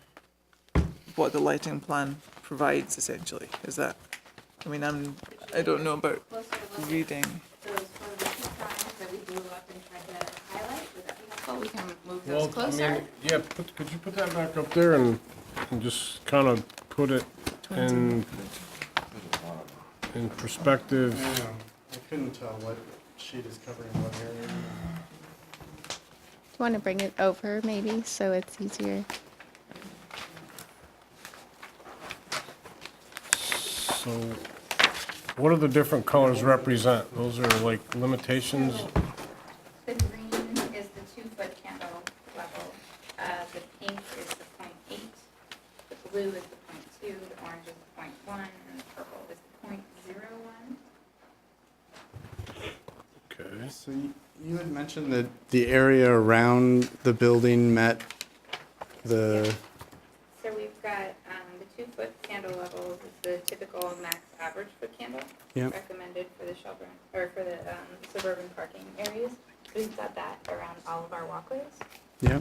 what the lighting plan provides, essentially, is that? I mean, I don't know about reading. Those photometric drawings that we blew up and tried to highlight, would that be helpful? We can move Well, those closer. I mean, yeah, could you put that back up there and just kind of put it in perspective? I couldn't tell what sheet is covering what area. Do you want to bring it over maybe so it's easier? So what do the different colors represent? Those are like limitations? The green is the 2-foot candle level, the pink is the 0.8, the blue is the 0.2, the orange is the 0.1, and the purple is the 0.01. Okay. So you had mentioned that the area around the building met the, So we've got the 2-foot candle levels is the typical max average foot candle Yep. recommended for the Shelburne, or for the suburban parking areas. We've got that around all of our walkways. yeah,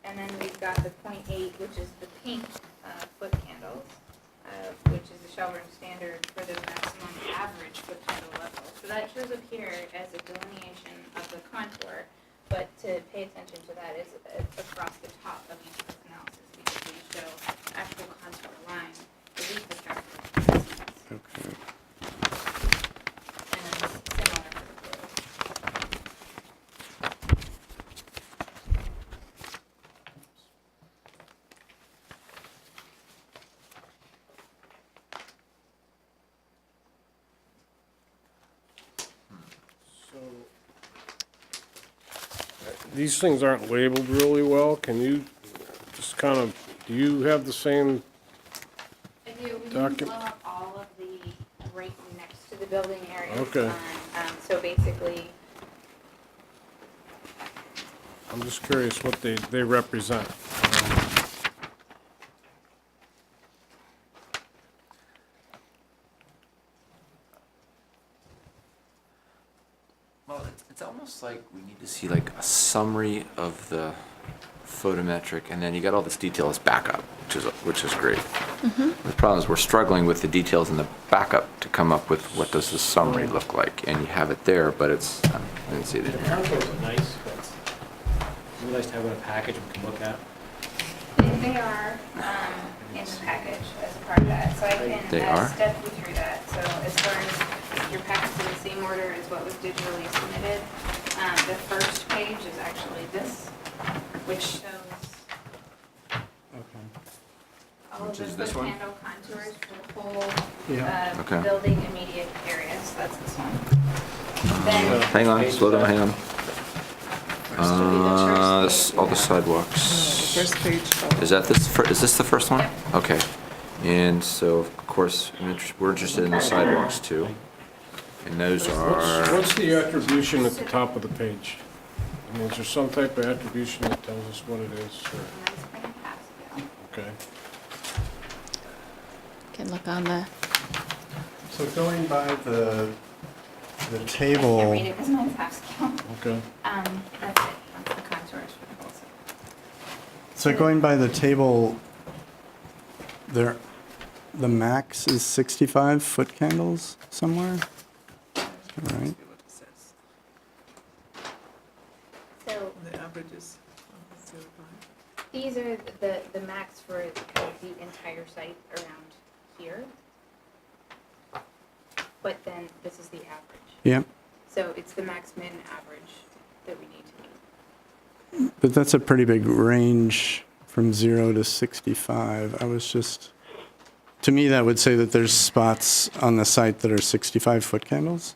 And then we've got the 0.8, which is the pink foot candles, which is the Shelburne standard for the maximum average foot candle level. So that shows up here as a delineation of the contour, but to pay attention to that is across the top of each of this analysis, because we show actual contour lines beneath the calculated estimates. okay. And then similar for the blue. These things aren't labeled really well. Can you just kind of, do you have the same? I do, we didn't blow up all of the right next to the building areas. Okay. So basically, I'm just curious what they represent. Well, it's almost like we need to see like a summary of the photometric, and then you got all this detail as backup, which is great. The problem is we're struggling with the details in the backup to come up with what does the summary look like, and you have it there, but it's, I didn't see it in The here. contours are nice, but it'd be nice to have it in a package we can look at. they are in the package as a part of that. So I They can are? step you through that. So as far as your packet's in the same order as what was digitally submitted, the first page is actually this, which shows all of Which the is this foot one? candle contours for the whole Yeah. Okay. building immediate area. So that's this one. Then Hang on, slow down, hang on. All the sidewalks. First page. Is this the first one? Okay. And so, of course, we're interested in the sidewalks too. And those are, What's the attribution at the top of the page? I mean, is there some type of attribution that tells us what it is? Or- Okay. Can look on the, So going by the I can't table, read it because mine's half scale. Okay. That's it. That's the contours for the whole site. so going by the table, there, the max is 65 foot candles somewhere? All right. So The average is 0.05. these are the max for kind of the entire site around here. But then this is the average. Yeah, So it's the max min average that we need to meet. but that's a pretty big range from 0 to 65. I was just, to me, that would say that there's spots on the site that are 65 foot candles.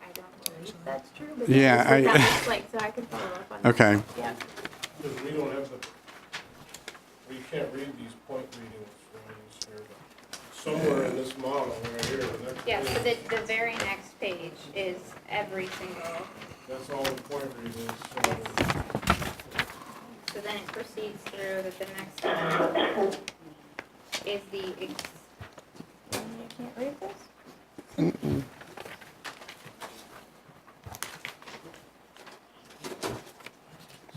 I don't believe that's true, but Yeah, that is what I- that looks like, so I can follow up on that. Okay. Yeah. Because we don't have the, well, you can't read these point readings from these here, but somewhere in this model right here, the next Yeah, so page, the very next page is every single, that's all the point readings, so then it proceeds through that the next one is the, you can't read this?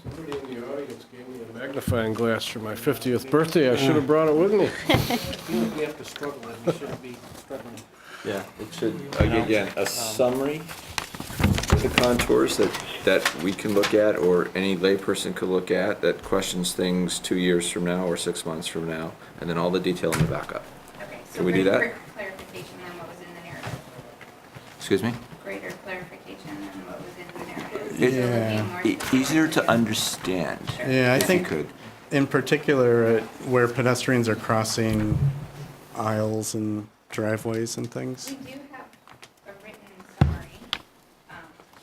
Somebody in the audience gave me a magnifying glass for my 50th birthday. I should have brought it with me. I feel like we have to struggle and we shouldn't be struggling. Yeah, it should, again, a summary with the contours that we can look at, or any layperson could look at, that questions things 2 years from now or 6 months from now, and then all the detail in the backup. Okay, so Can we do that? greater clarification than what was in the narrative. Excuse me? Greater clarification than what was in the narrative. It- So looking more Easier to understand. Yeah, I if you think could. in particular where pedestrians are crossing aisles and driveways and things. We do have a written summary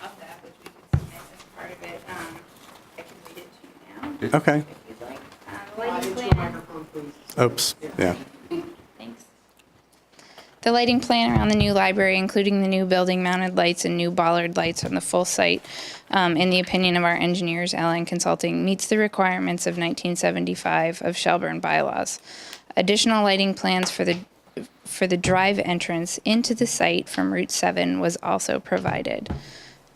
of that, which we could submit as part of it. I can read it to you now, Okay. if you'd like. Lighting plan. Oops, yeah. Thanks. The lighting plan around the new library, including the new building-mounted lights and new bollard lights on the full site, in the opinion of our engineers, Allen Consulting, meets the requirements of 1975 of Shelburne bylaws. Additional lighting plans for the drive entrance into the site from Route 7 was also provided.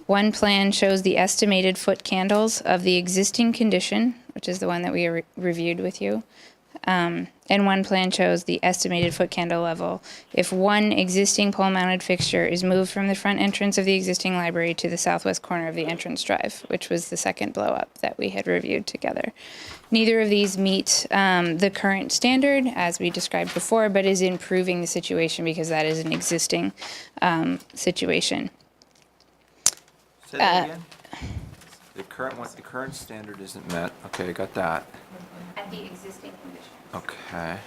One plan shows the estimated foot candles of the existing condition, which is the one that we reviewed with you. And one plan shows the estimated foot candle level if one existing pole-mounted fixture is moved from the front entrance of the existing library to the southwest corner of the entrance drive, which was the second blow-up that we had reviewed together. Neither of these meet the current standard, as we described before, but is improving the situation because that is an existing situation. Say that again? The current standard isn't met. Okay, I got that. At the existing condition. Okay.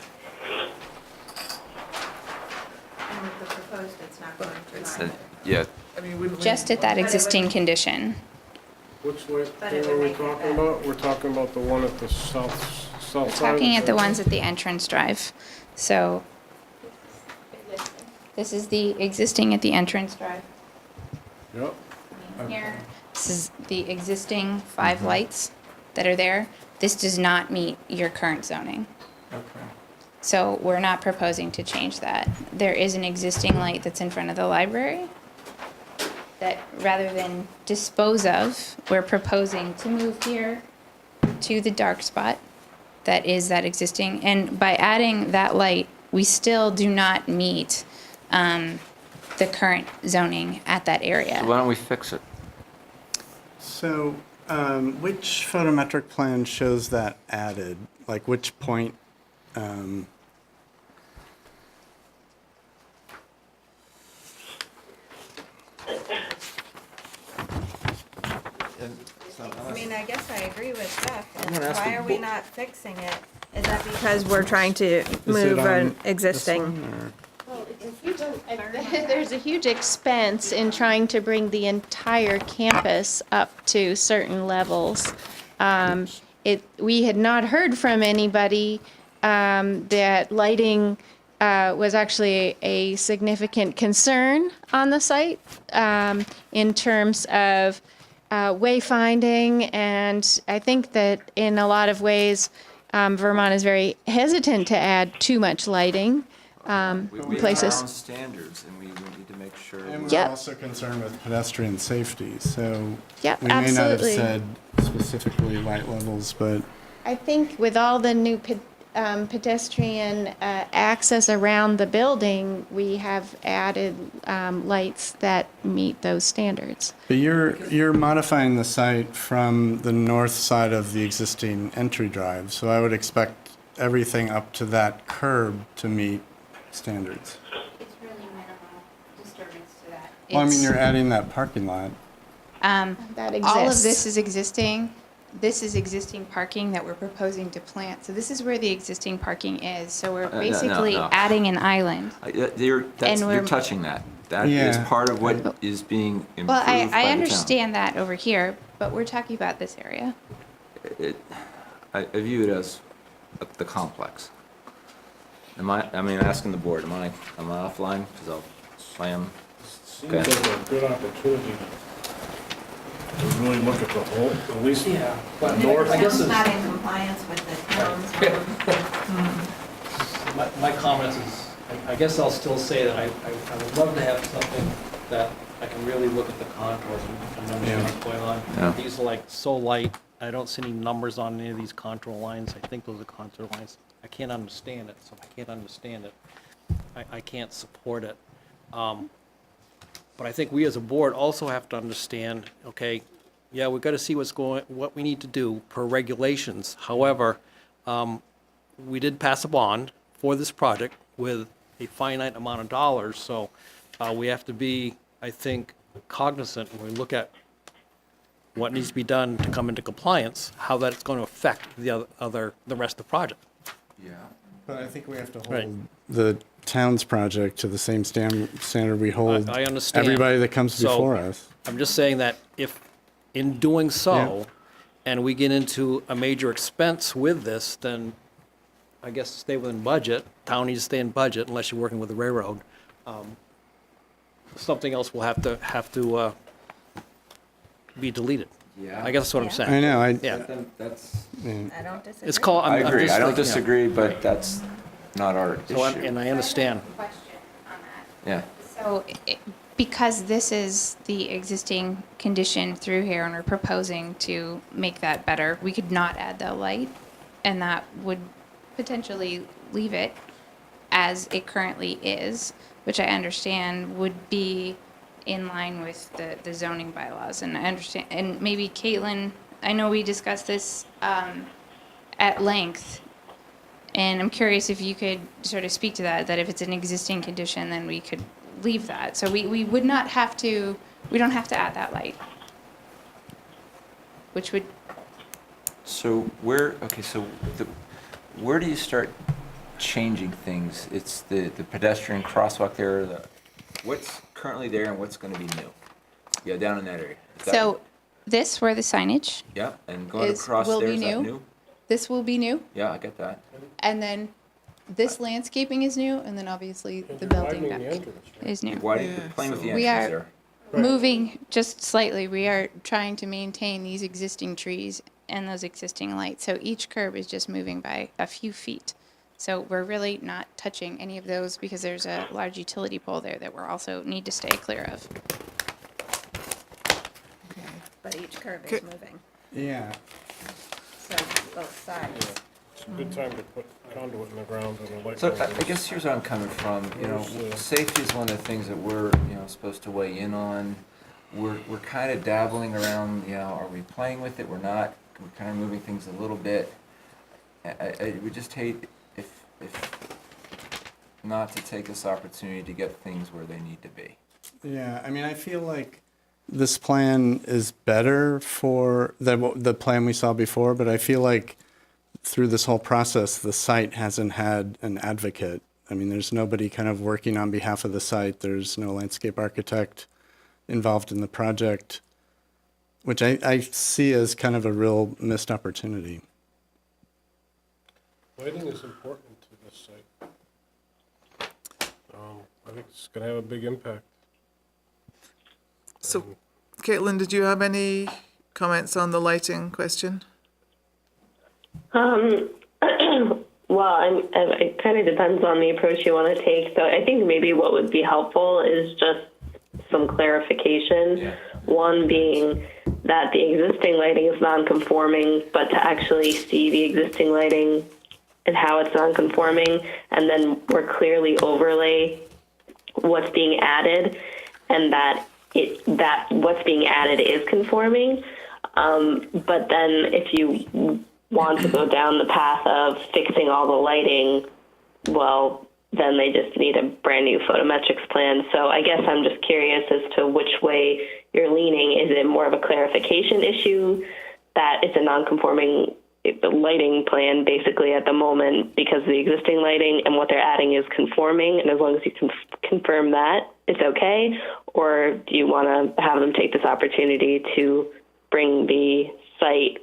And with the proposed, it's not going to. Yeah, I mean, wouldn't we? Just at that existing condition. Which way But it are would we make it talking better. about? We're talking about the one at the south We're side. talking at the ones at the entrance drive. So this is the existing at the entrance drive. Yep. Here, this is the existing 5 lights that are there. This does not meet your current zoning. okay. So we're not proposing to change that. There is an existing light that's in front of the library that rather than dispose of, we're proposing to move here to the dark spot that is that existing. And by adding that light, we still do not meet the current zoning at that area. So why don't we fix it? So, which photometric plan shows that added? Like which point? I mean, I guess I agree with Jeff. I'm gonna ask Why the are we bo- not fixing it? Is that because we're trying to Is it move on an this existing? one, or- There's a huge expense in trying to bring the entire campus up to certain levels. We had not heard from anybody that lighting was actually a significant concern on the site in terms of wayfinding, and I think that in a lot of ways, Vermont is very hesitant to add too much lighting. We have our Places. own standards, and we need to make sure. And we're Yep. also concerned with pedestrian safety, so Yep, we may not have absolutely. said specifically light levels, but I think with all the new pedestrian access around the building, we have added lights that meet those standards. but you're modifying the site from the north side of the existing entry drive, so I would expect everything up to that curb to meet standards. It's really minimal disturbance to that. Well, I mean, It's- you're adding that parking lot. That All of exists. this is existing. This is existing parking that we're proposing to plant. So this is where the existing parking is. So we're no, basically no. adding an island. You're we're- touching that. That is Yeah. part of what is being improved Well, by the town. I understand that over here, but we're talking about this area. I view it as the complex. Asking the board, am I offline? Because I'll slam. Seems like a good opportunity to really look at the whole, at least north. I guess it's not in compliance with the town's. My comments is, I guess I'll still say that I would love to have something that I can really look at the contours and understand what's going on. Yeah. These are like so light, I don't see any numbers on any of these contour lines. I think those are contour lines. I can't understand it, so if I can't understand it, I can't support it. But I think we as a board also have to understand, okay, yeah, we've got to see what we need to do per regulations. However, we did pass a bond for this project with a finite amount of dollars, so we have to be, I think, cognizant when we look at what needs to be done to come into compliance, how that's going to affect the rest of the project. Yeah. But I think we have to hold Right. the town's project to the same standard we hold I understand. everybody that comes So, before us. I'm just saying that if, in doing so, and we get into a major expense with this, then I guess stay within budget. Town needs to stay in budget unless you're working with the railroad. Something else will have to be deleted. Yeah. I guess that's what I'm saying. I know, Yeah. That's. I don't disagree. It's called. I I'm agree. just I don't like, you know. disagree, but that's not our So issue. and I understand. Question on that. Yeah. So, because this is the existing condition through here and we're proposing to make that better, we could not add the light, and that would potentially leave it as it currently is, which I understand would be in line with the zoning bylaws. And I understand, and maybe Caitlin, I know we discussed this at length, and I'm curious if you could sort of speak to that if it's an existing condition, then we could leave that. So we would not have to, we don't have to add that light, which would, So where do you start changing things? It's the pedestrian crosswalk there, what's currently there and what's gonna be new? Yeah, down in that area. Is that- so this where the signage Yeah, and going across will there, be is that new. new? This will be new, Yeah, I get that. and then this landscaping is new, and then obviously the building Widening deck the entrance, right? is new. Why do you playing with the We entrance are there? moving just slightly. We are trying to maintain these existing trees and those existing lights. So each curb is just moving by a few feet. So we're really not touching any of those because there's a large utility pole there that we're also need to stay clear of. But each curve Okay. is moving, Yeah. so both sides. It's a good time to put conduit in the ground and a light. So bulb. I guess here's where I'm coming from, safety is one of the things that we're, supposed to weigh in on. We're kind of dabbling around, are we playing with it, we're not, we're kind of moving things a little bit. I would just hate if not to take this opportunity to get things where they need to be. Yeah, I mean, I feel like this plan is better for the plan we saw before, but I feel like through this whole process, the site hasn't had an advocate. I mean, there's nobody kind of working on behalf of the site. There's no landscape architect involved in the project, which I see as kind of a real missed opportunity. Lighting is important to this site. I think it's gonna have a big impact. So, Caitlin, did you have any comments on the lighting question? Well, it kind of depends on the approach you want to take. So I think maybe what would be helpful is just some clarification. Yeah. One being that the existing lighting is non-conforming, but to actually see the existing lighting and how it's non-conforming, and then more clearly overlay what's being added, and that what's being added is conforming. But then if you want to go down the path of fixing all the lighting, well, then they just need a brand new photometrics plan. So I guess I'm just curious as to which way you're leaning. Is it more of a clarification issue that it's a non-conforming lighting plan basically at the moment because the existing lighting and what they're adding is conforming, and as long as you can confirm that, it's okay? Or do you want to have them take this opportunity to bring the site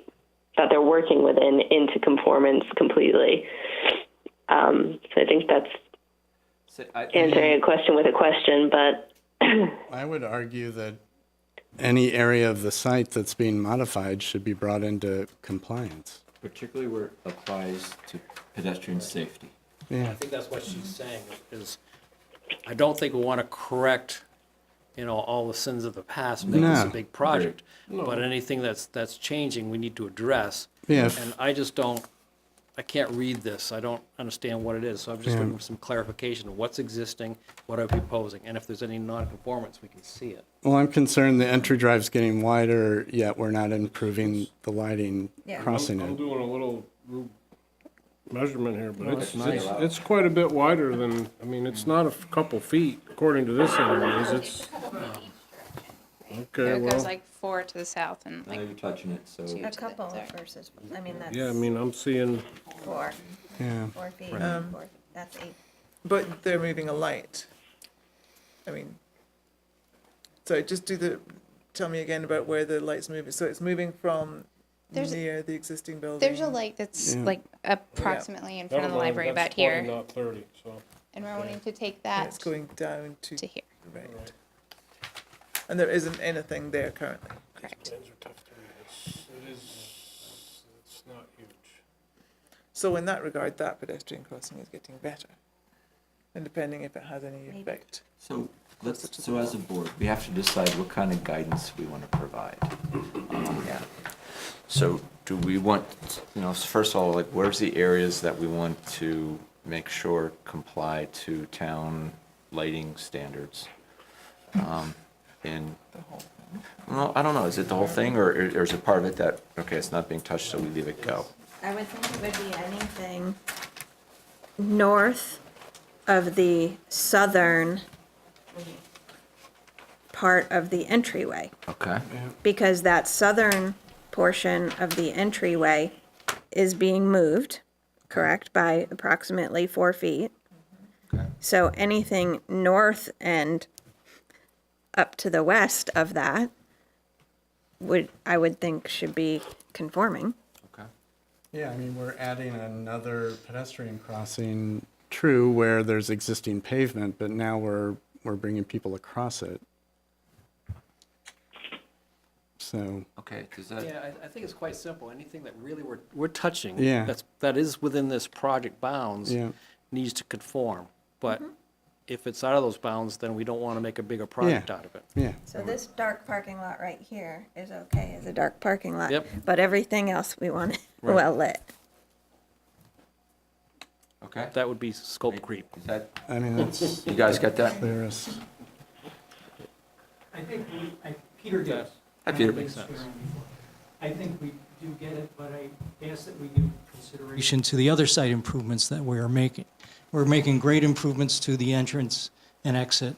that they're working within into conformance completely. So I think that's answering a question with a question, but I would argue that any area of the site that's being modified should be brought into compliance. Particularly where it applies to pedestrian safety. Yeah. I think that's what she's saying, is I don't think we want to correct, all the sins of the past, make this a No. big project. But anything that's changing, we need to address. Yeah. And I can't read this. I don't understand what it is. So I'm just looking for some clarification of what's existing, what are we proposing, and if there's any non-conformance, we can see it. Well, I'm concerned the entry drive's getting wider, yet we're not improving the lighting crossing I'm it. doing a little measurement here, but it's nice. it's quite a bit wider than, it's not a couple feet, according to this anyways, it's, okay, It goes well, like 4 to the south and Now like you're touching it, so. two A to couple the versus, that's yeah, I'm seeing, 4, Yeah. 4 feet, 4, that's 8. But they're moving a light. So tell me again about where the light's moving. So it's moving from near the existing building. There's a light that's like approximately in front of the library about here. not 30, so. And we're wanting to take And that it's going down to here. right. And there isn't anything there currently. Correct. Plans are tough to read. It's not huge. So in that regard, that pedestrian crossing is getting better. And depending if it has any effect. So as a board, we have to decide what kind of guidance we want to provide. So do we want, first of all, like, where's the areas that we want to make sure comply to town lighting standards? And, well, I don't know, is it the whole thing, or is it part of it that, okay, it's not being touched, so we leave it go? I would think it would be anything north of the southern part of the entryway. Okay. Because that southern portion of the entryway is being moved, correct, by approximately 4 feet. Okay. So anything north and up to the west of that I would think should be conforming. Okay. Yeah, we're adding another pedestrian crossing, true, where there's existing pavement, but now we're bringing people across it. So. Okay, does that? Yeah, I think it's quite simple. Anything that really we're touching, Yeah. that is within this project bounds, Yeah. needs to conform. But if it's out of those bounds, then we don't want to make a bigger project out of it. Yeah. So this dark parking lot right here is okay as a dark parking lot. Yep. But everything else we want Right. well lit. Okay. That would be scope creep. Is that, That's you guys got that? clearest. I think Peter does. Hi, Peter. I think we do get it, but I ask that we give consideration to the other site improvements that we are making. We're making great improvements to the entrance and exit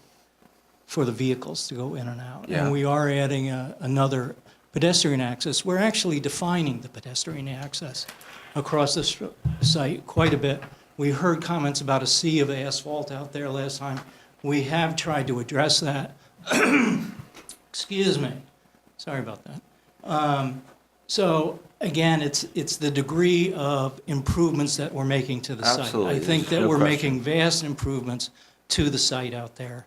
for the vehicles to go in and out. Yeah. And we are adding another pedestrian access. We're actually defining the pedestrian access across the site quite a bit. We heard comments about a sea of asphalt out there last time. We have tried to address that. Excuse me. Sorry about that. So again, it's the degree of improvements that we're making to the site. Absolutely. I think that No we're question. making vast improvements to the site out there.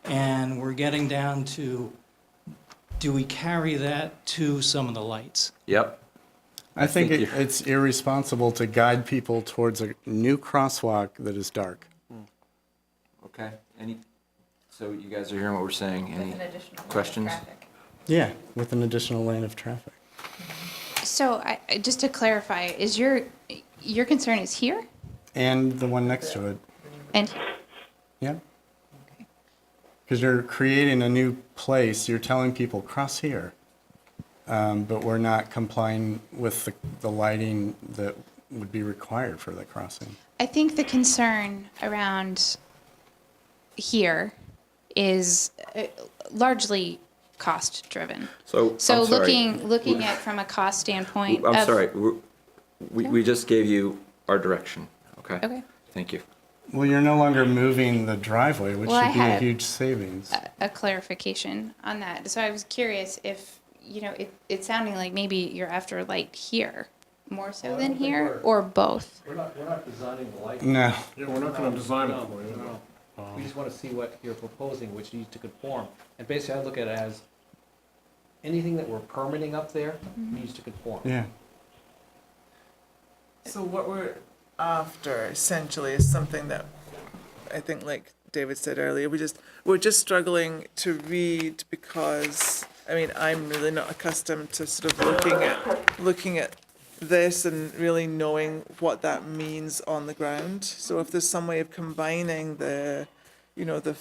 And we're getting down to, do we carry that to some of the lights? Yep. I think think it's irresponsible to guide people towards a new crosswalk that is dark. Okay. So you guys are hearing what we're saying? Any questions? Yeah, with an additional lane of traffic. So just to clarify, is your concern is here And the one next to it. and here? Yeah. Because you're creating a new place, you're telling people cross here. But we're not complying with the lighting that would be required for the crossing. I think the concern around here is largely cost driven. So, So I'm sorry. looking at from a cost standpoint. I'm of- sorry, we just gave you our direction, okay? Okay. Thank you. Well, you're no longer moving the driveway, which Well, I should be a had huge savings. a clarification on that. So I was curious if you know, it's sounding like maybe you're after light here more so than here, or both. We're not designing the light. No. Yeah, we're not gonna design it for you. No. We just want to see what you're proposing, which needs to conform. And basically, I look at it as anything that we're permitting up there needs to conform. Yeah. So what we're after essentially is something that I think, like David said earlier, we're just struggling to read because, I mean, I'm really not accustomed to sort of looking at this and really knowing what that means on the ground. So if there's some way of combining the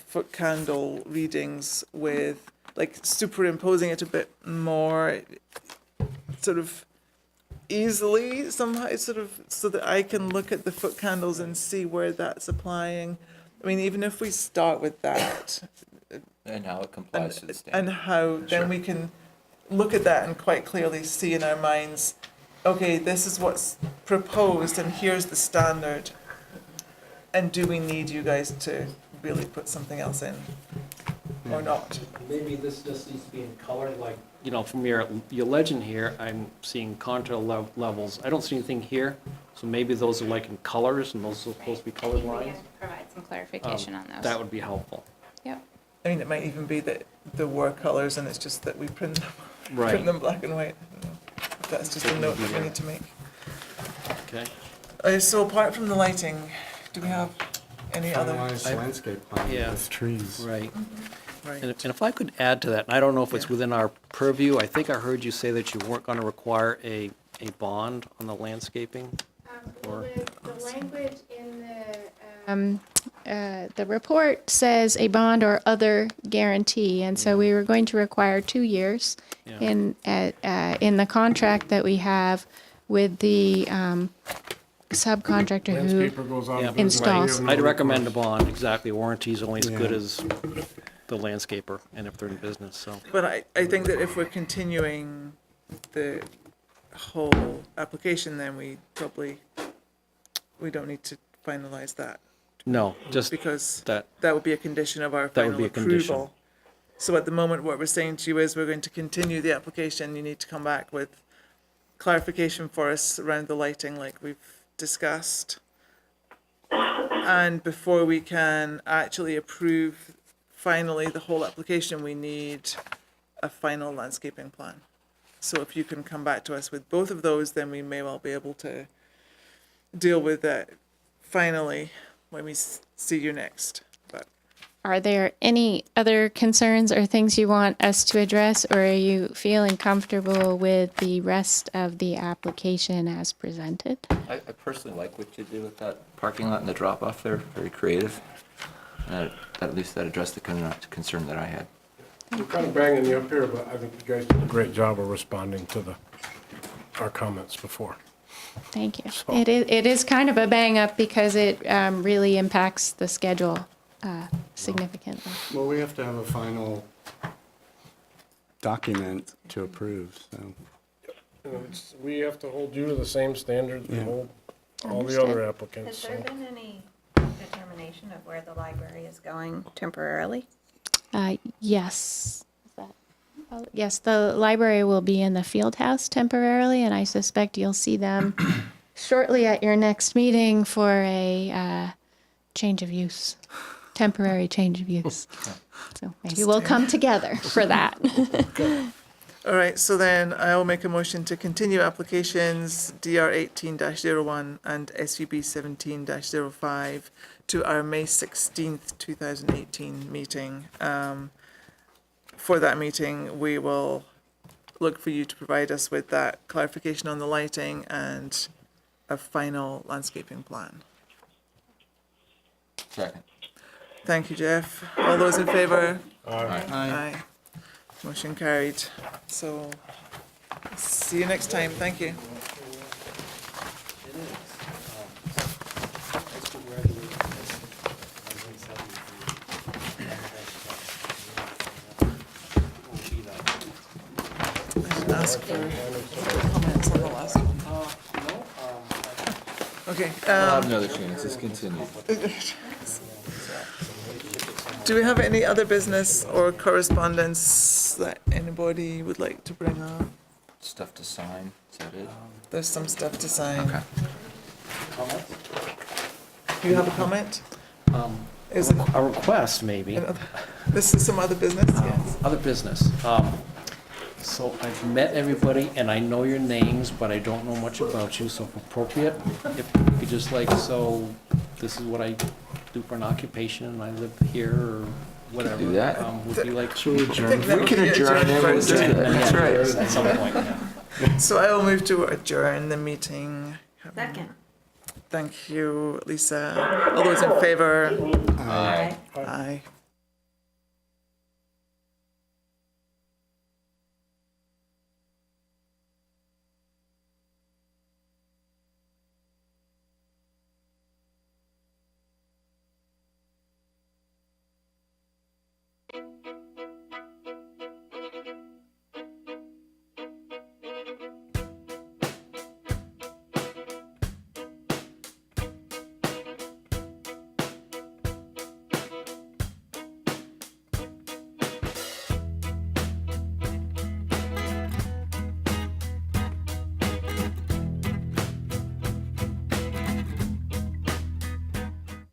foot candle readings with, like, superimposing it a bit more sort of easily somehow, sort of, so that I can look at the foot candles and see where that's applying. I mean, even if we start with that, And how it complies to the standard. and how then we can look at that and quite clearly see in our minds, okay, this is what's proposed and here's the standard. And do we need you guys to really put something else in or not? Maybe this just needs to be in color, like, you know, from your legend here, I'm seeing contour levels. I don't see anything here, so maybe those are like in colors and those are supposed to be colored lines. Provide some clarification on those. That would be helpful. Yep. I mean, it might even be that there were colors and it's just that we print Right. them black and white. I don't know. That's just a note that we need to make. Okay. So apart from the lighting, do we have any other? Finalized landscape plan Yeah. with trees. Right. Right. And if I could add to that, and I don't know if it's Yeah. within our purview, I think I heard you say that you weren't going to require a bond on the landscaping? Or- The language in the report says a bond or other guarantee, and so we were going to require 2 years in the contract that we have with the subcontractor who Landscaper goes out Yeah. of business. installs. We have no I'd recommend a recourse. bond, exactly. Warranty's only as good Yeah. as the landscaper, and if they're in business, so. But I think that if we're continuing the whole application, then we don't need to finalize that. No, just Because that, that would be a condition of our That would final be a condition. approval. So at the moment, what we're saying to you is we're going to continue the application. You need to come back with clarification for us around the lighting like we've discussed. And before we can actually approve finally the whole application, we need a final landscaping plan. So if you can come back to us with both of those, then we may well be able to deal with that finally when we see you next. But Are there any other concerns or things you want us to address, or are you feeling comfortable with the rest of the application as presented? I personally like what you did with that parking lot and the drop-off there, very creative. And at least that addressed the concern that I had. We're kind of banging you up here, but I think you guys did a great job of responding to our comments before. Thank you. So- It is kind of a bang up because it really impacts the schedule significantly. Well, we have to have a final document to approve, so. You know, we have to hold you to the same standard that we Yeah. hold all the other applicants. Has there so. been any determination of where the library is going temporarily? Yes. Yes, the library will be in the field house temporarily, and I suspect you'll see them shortly at your next meeting for a change of use, temporary change of use. So maybe we'll come together for that. all right, so then I'll make a motion to continue applications DR 18-01 and SUB 17-05 to our May 16th, 2018 meeting. For that meeting, we will look for you to provide us with that clarification on the lighting and a final landscaping plan. Second. Thank you, Jeff. All those in favor? Aye. Aye. Motion carried. So, see you next time. Thank you. Ask for comments on the last one. Okay. I'll have another chance, it's continued. Do we have any other business or correspondence that anybody would like to bring up? Stuff to sign, is that it? There's some stuff to sign. Okay. Comments? You have a comment? Is it, A request, maybe. this is some other business, yes. Other business. So I've met everybody and I know your names, but I don't know much about you, so if appropriate, if you could just like, so this is what I do for an occupation and I live here or whatever. Do that. Would be like. We can adjourn first. That's right. At some point, yeah. So I will move to adjourn the meeting. Second. Thank you, Lisa. All those in favor? Aye. Aye.